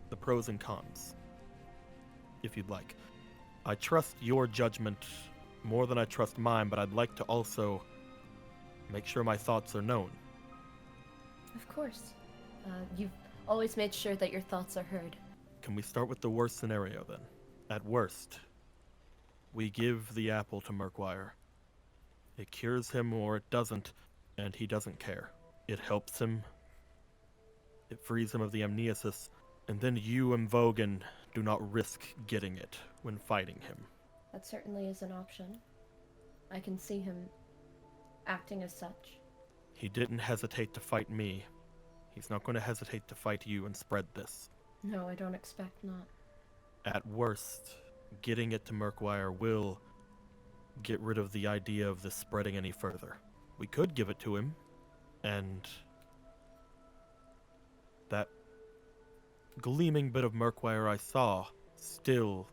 Speaker 2: the pros and cons, if you'd like. I trust your judgment more than I trust mine, but I'd like to also make sure my thoughts are known.
Speaker 7: Of course. You've always made sure that your thoughts are heard.
Speaker 2: Can we start with the worst scenario then? At worst, we give the apple to Murkwire. It cures him or it doesn't, and he doesn't care. It helps him. It frees him of the amnesis, and then you and Vogan do not risk getting it when fighting him.
Speaker 7: That certainly is an option. I can see him acting as such.
Speaker 2: He didn't hesitate to fight me. He's not going to hesitate to fight you and spread this.
Speaker 7: No, I don't expect not.
Speaker 2: At worst, getting it to Murkwire will get rid of the idea of this spreading any further. We could give it to him, and that gleaming bit of Murkwire I saw still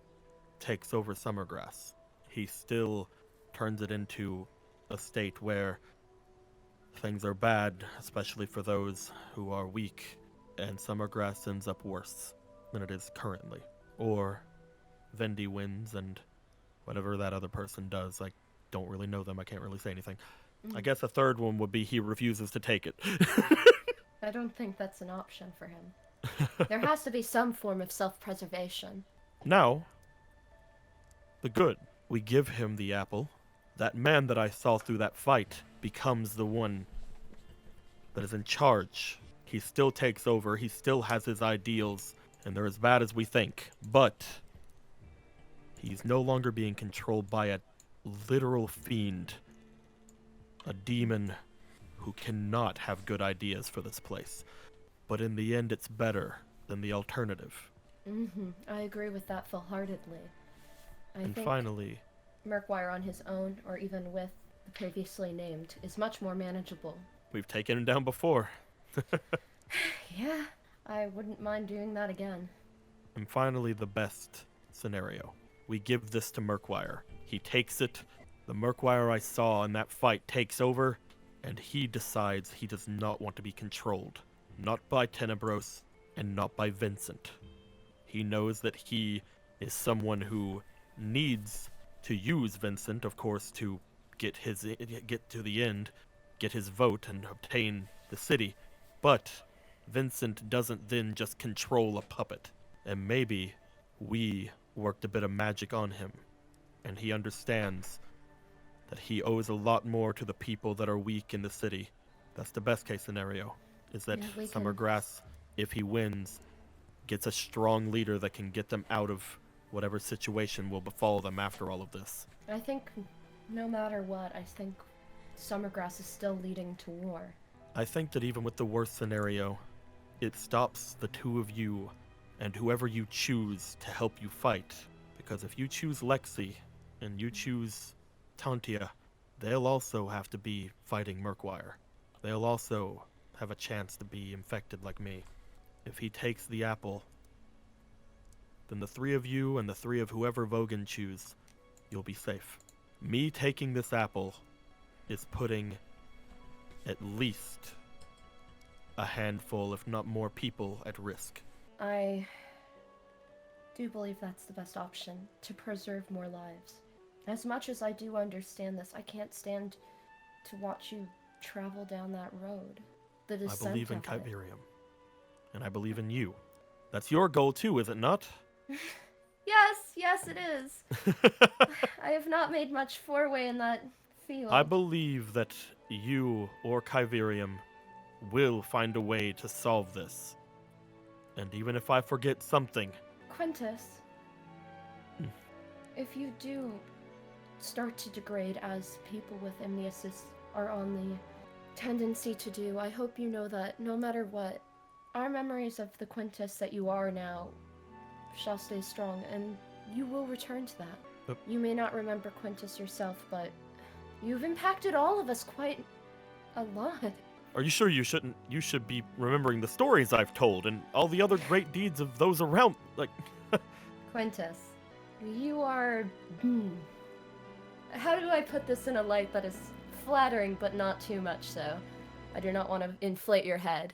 Speaker 2: takes over Summergrass. He still turns it into a state where things are bad, especially for those who are weak, and Summergrass ends up worse than it is currently. Or Vendi wins, and whatever that other person does, I don't really know them, I can't really say anything. I guess a third one would be he refuses to take it.
Speaker 7: I don't think that's an option for him. There has to be some form of self-preservation.
Speaker 2: Now, the good. We give him the apple. That man that I saw through that fight becomes the one that is in charge. He still takes over, he still has his ideals, and they're as bad as we think. But he's no longer being controlled by a literal fiend. A demon who cannot have good ideas for this place. But in the end, it's better than the alternative.
Speaker 7: I agree with that full-heartedly. I think
Speaker 2: Finally,
Speaker 7: Murkwire on his own, or even with the previously named, is much more manageable.
Speaker 2: we've taken him down before.
Speaker 7: Yeah, I wouldn't mind doing that again.
Speaker 2: And finally, the best scenario. We give this to Murkwire. He takes it. The Murkwire I saw in that fight takes over, and he decides he does not want to be controlled. Not by Tenebros, and not by Vincent. He knows that he is someone who needs to use Vincent, of course, to get to the end, get his vote, and obtain the city. But Vincent doesn't then just control a puppet. And maybe we worked a bit of magic on him, and he understands that he owes a lot more to the people that are weak in the city. That's the best case scenario, is that Summergrass, if he wins, gets a strong leader that can get them out of whatever situation will befall them after all of this.
Speaker 7: I think no matter what, I think Summergrass is still leading to war.
Speaker 2: I think that even with the worst scenario, it stops the two of you and whoever you choose to help you fight. Because if you choose Lexi and you choose Tantia, they'll also have to be fighting Murkwire. They'll also have a chance to be infected like me. If he takes the apple, then the three of you and the three of whoever Vogan choose, you'll be safe. Me taking this apple is putting at least a handful, if not more people, at risk.
Speaker 7: I do believe that's the best option, to preserve more lives. As much as I do understand this, I can't stand to watch you travel down that road. The descent
Speaker 2: I believe in
Speaker 7: of it.
Speaker 2: Kyverium. And I believe in you. That's your goal too, is it not?
Speaker 7: Yes, it is. I have not made much foray in that field.
Speaker 2: I believe that you or Kyverium will find a way to solve this. And even if I forget something...
Speaker 7: Quintus, if you do start to degrade as people with amnesis are on the tendency to do, I hope you know that no matter what, our memories of the Quintus that you are now shall stay strong, and you will return to that.
Speaker 2: Yep.
Speaker 7: You may not remember Quintus yourself, but you've impacted all of us quite a lot.
Speaker 2: Are you sure you shouldn't? You should be remembering the stories I've told and all the other great deeds of those around. Like,
Speaker 7: Quintus, you are... How do I put this in a light that is flattering but not too much so? I do not want to inflate your head.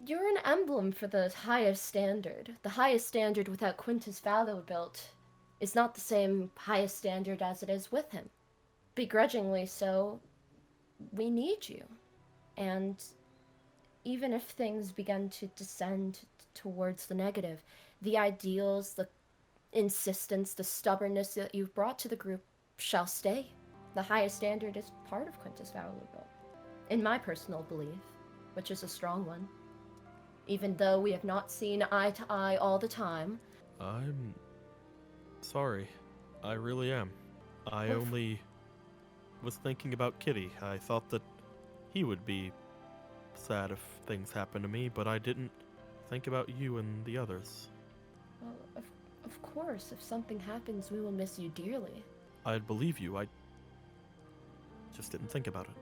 Speaker 7: You're an emblem for the highest standard. The highest standard without Quintus Vanderbilt is not the same highest standard as it is with him. Begrudgingly so, we need you. And even if things begin to descend towards the negative, the ideals, the insistence, the stubbornness that you've brought to the group shall stay. The highest standard is part of Quintus Vanderbilt, in my personal belief, which is a strong one. Even though we have not seen eye to eye all the time.
Speaker 2: I'm sorry. I really am. I only was thinking about Kitty. I thought that he would be sad if things happened to me, but I didn't think about you and the others.
Speaker 7: Well, of course, if something happens, we will miss you dearly.
Speaker 2: I'd believe you. I just didn't think about it.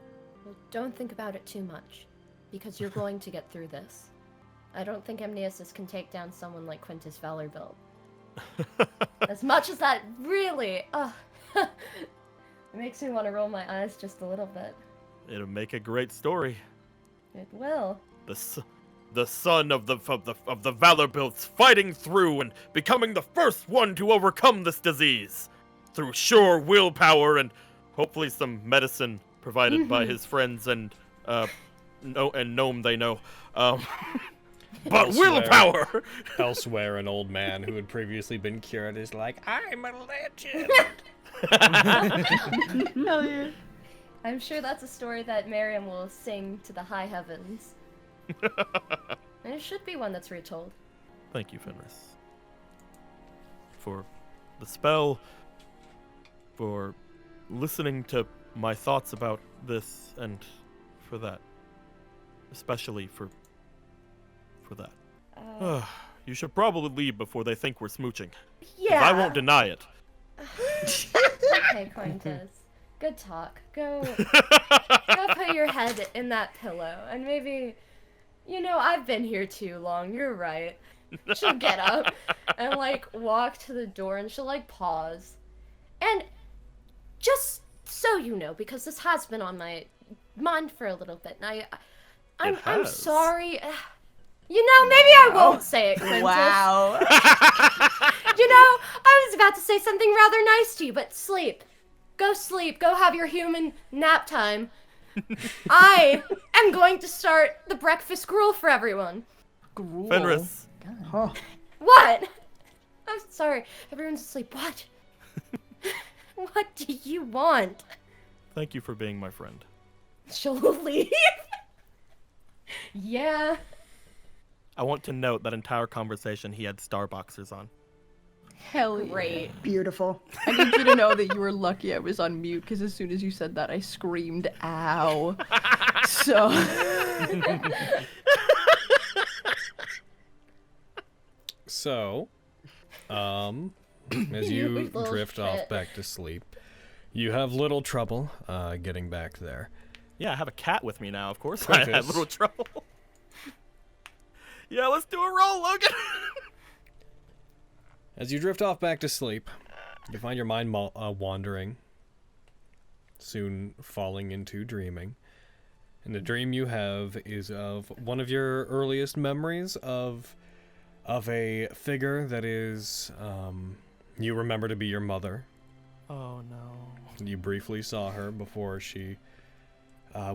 Speaker 7: Well, don't think about it too much, because you're going to get through this. I don't think Amnesis can take down someone like Quintus Vanderbilt. As much as that really, it makes me want to roll my eyes just a little bit.
Speaker 2: It'll make a great story.
Speaker 7: It will.
Speaker 2: The son of the Vanderbilts fighting through and becoming the first one to overcome this disease through sure willpower and hopefully some medicine provided by his friends and gnome they know. But willpower!
Speaker 1: Elsewhere, an old man who had previously been cured is like, I'm a legend!
Speaker 7: Hell yeah. I'm sure that's a story that Miriam will sing to the high heavens. And it should be one that's retold.
Speaker 2: Thank you, Fenris. For the spell, for listening to my thoughts about this, and for that. Especially for that. You should probably leave before they think we're smooching. 'Cause
Speaker 7: Yeah.
Speaker 2: I won't deny it.
Speaker 7: Okay, Quintus. Good talk. Go put your head in that pillow, and maybe, I've been here too long. You're right. She'll get up and walk to the door, and she'll pause, and just so you know, because this has been on my mind for a little bit, and I'm sorry. Maybe I won't say it, Quintus.
Speaker 4: Wow.
Speaker 7: I was about to say something rather nice to you, but sleep. Go sleep. Go have your human nap time. I am going to start the breakfast gruel for everyone.
Speaker 6: Gruel.
Speaker 2: Fenris.
Speaker 7: What? I'm sorry. Everyone's asleep. What? What do you want?
Speaker 2: Thank you for being my friend.
Speaker 7: She'll leave. Yeah.
Speaker 2: I want to note that entire conversation he had Starboxers on.
Speaker 6: Hell yeah.
Speaker 7: Great.
Speaker 8: Beautiful.
Speaker 6: I need you to know that you were lucky I was on mute, because as soon as you said that, I screamed, ow. So...
Speaker 1: So, as you drift off back to sleep, you have little trouble getting back there.
Speaker 2: Yeah, I have a cat with me now, of course. I had little trouble. Yeah, let's do a roll, Logan!
Speaker 1: As you drift off back to sleep, you find your mind wandering, soon falling into dreaming. And the dream you have is of one of your earliest memories of a figure that is, you remember to be your mother.
Speaker 2: Oh no.
Speaker 1: You briefly saw her before she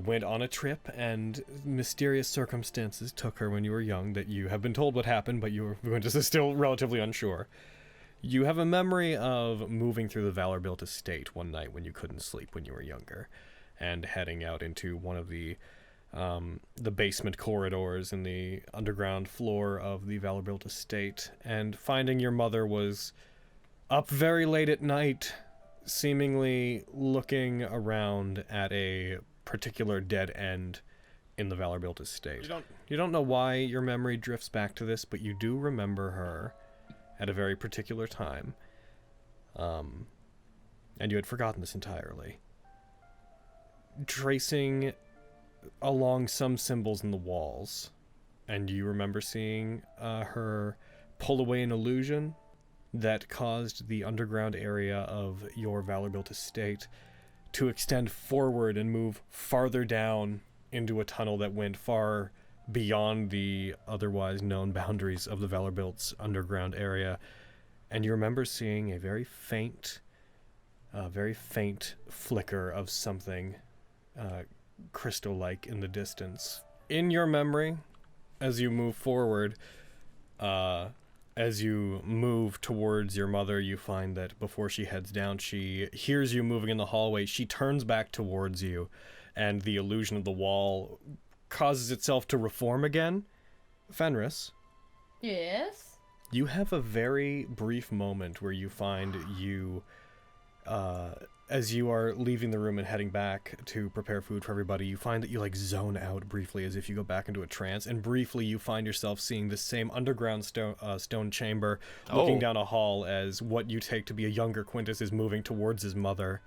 Speaker 1: went on a trip, and mysterious circumstances took her when you were young that you have been told what happened, but you were just still relatively unsure. You have a memory of moving through the Valorbilt estate one night when you couldn't sleep when you were younger, and heading out into one of the basement corridors in the underground floor of the Valorbilt estate, and finding your mother was up very late at night, seemingly looking around at a particular dead end in the Valorbilt estate. You don't know why your memory drifts back to this, but you do remember her at a very particular time. And you had forgotten this entirely. Tracing along some symbols in the walls, and you remember seeing her pull away an illusion that caused the underground area of your Valorbilt estate to extend forward and move farther down into a tunnel that went far beyond the otherwise known boundaries of the Valorbilt's underground area. And you remember seeing a very faint flicker of something crystal-like in the distance. In your memory, as you move forward, as you move towards your mother, you find that before she heads down, she hears you moving in the hallway. She turns back towards you, and the illusion of the wall causes itself to reform again. Fenris?
Speaker 7: Yes?
Speaker 1: You have a very brief moment where you find you, as you are leaving the room and heading back to prepare food for everybody, you find that you zone out briefly as if you go back into a trance, and briefly you find yourself seeing the same underground stone chamber, looking down a hall as what you take to be a younger Quintus is moving towards his mother.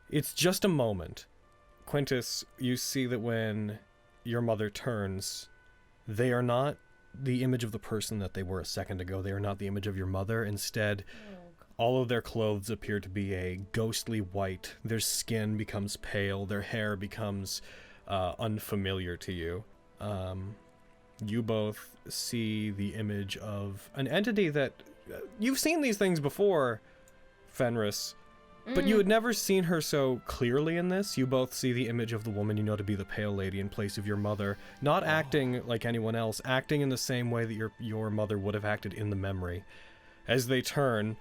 Speaker 1: It's just a moment. Quintus, you see that when your mother turns, they are not the image of the person that they were a second ago. They are not the image of your mother. Instead, all of their clothes appear to be a ghostly white. Their skin becomes pale. Their hair becomes unfamiliar to you. You both see the image of an entity that... you've seen these things before, Fenris, but you had never seen her so clearly in this. You both see the image of the woman you know to be the Pale Lady in place of your mother, not acting like anyone else, acting in the same way that your mother would have acted in the memory. As they turn...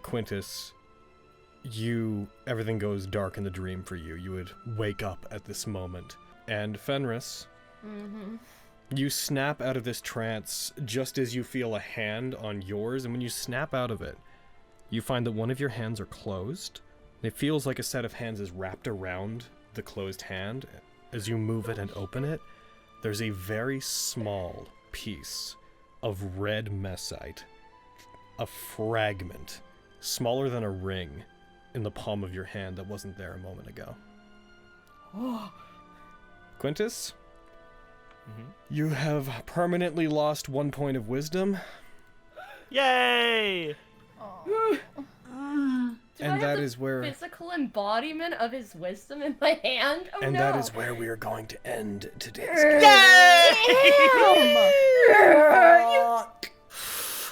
Speaker 1: Quintus, everything goes dark in the dream for you. You would wake up at this moment. And Fenris, you snap out of this trance just as you feel a hand on yours, and when you snap out of it, you find that one of your hands are closed. It feels like a set of hands is wrapped around the closed hand, as you move it and open it, there's a very small piece of red mesite, a fragment, smaller than a ring, in the palm of your hand that wasn't there a moment ago. Quintus? You have permanently lost 1 point of wisdom.
Speaker 2: Yay!
Speaker 1: And that is where...
Speaker 7: physical embodiment of his wisdom in my hand? Oh
Speaker 1: and
Speaker 7: no!
Speaker 1: that is where we are going to end today's game.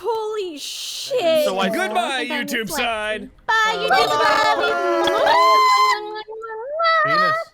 Speaker 4: Holy shit!
Speaker 2: So I
Speaker 1: Goodbye, YouTube side!
Speaker 4: Bye, YouTube side!
Speaker 3: Venus.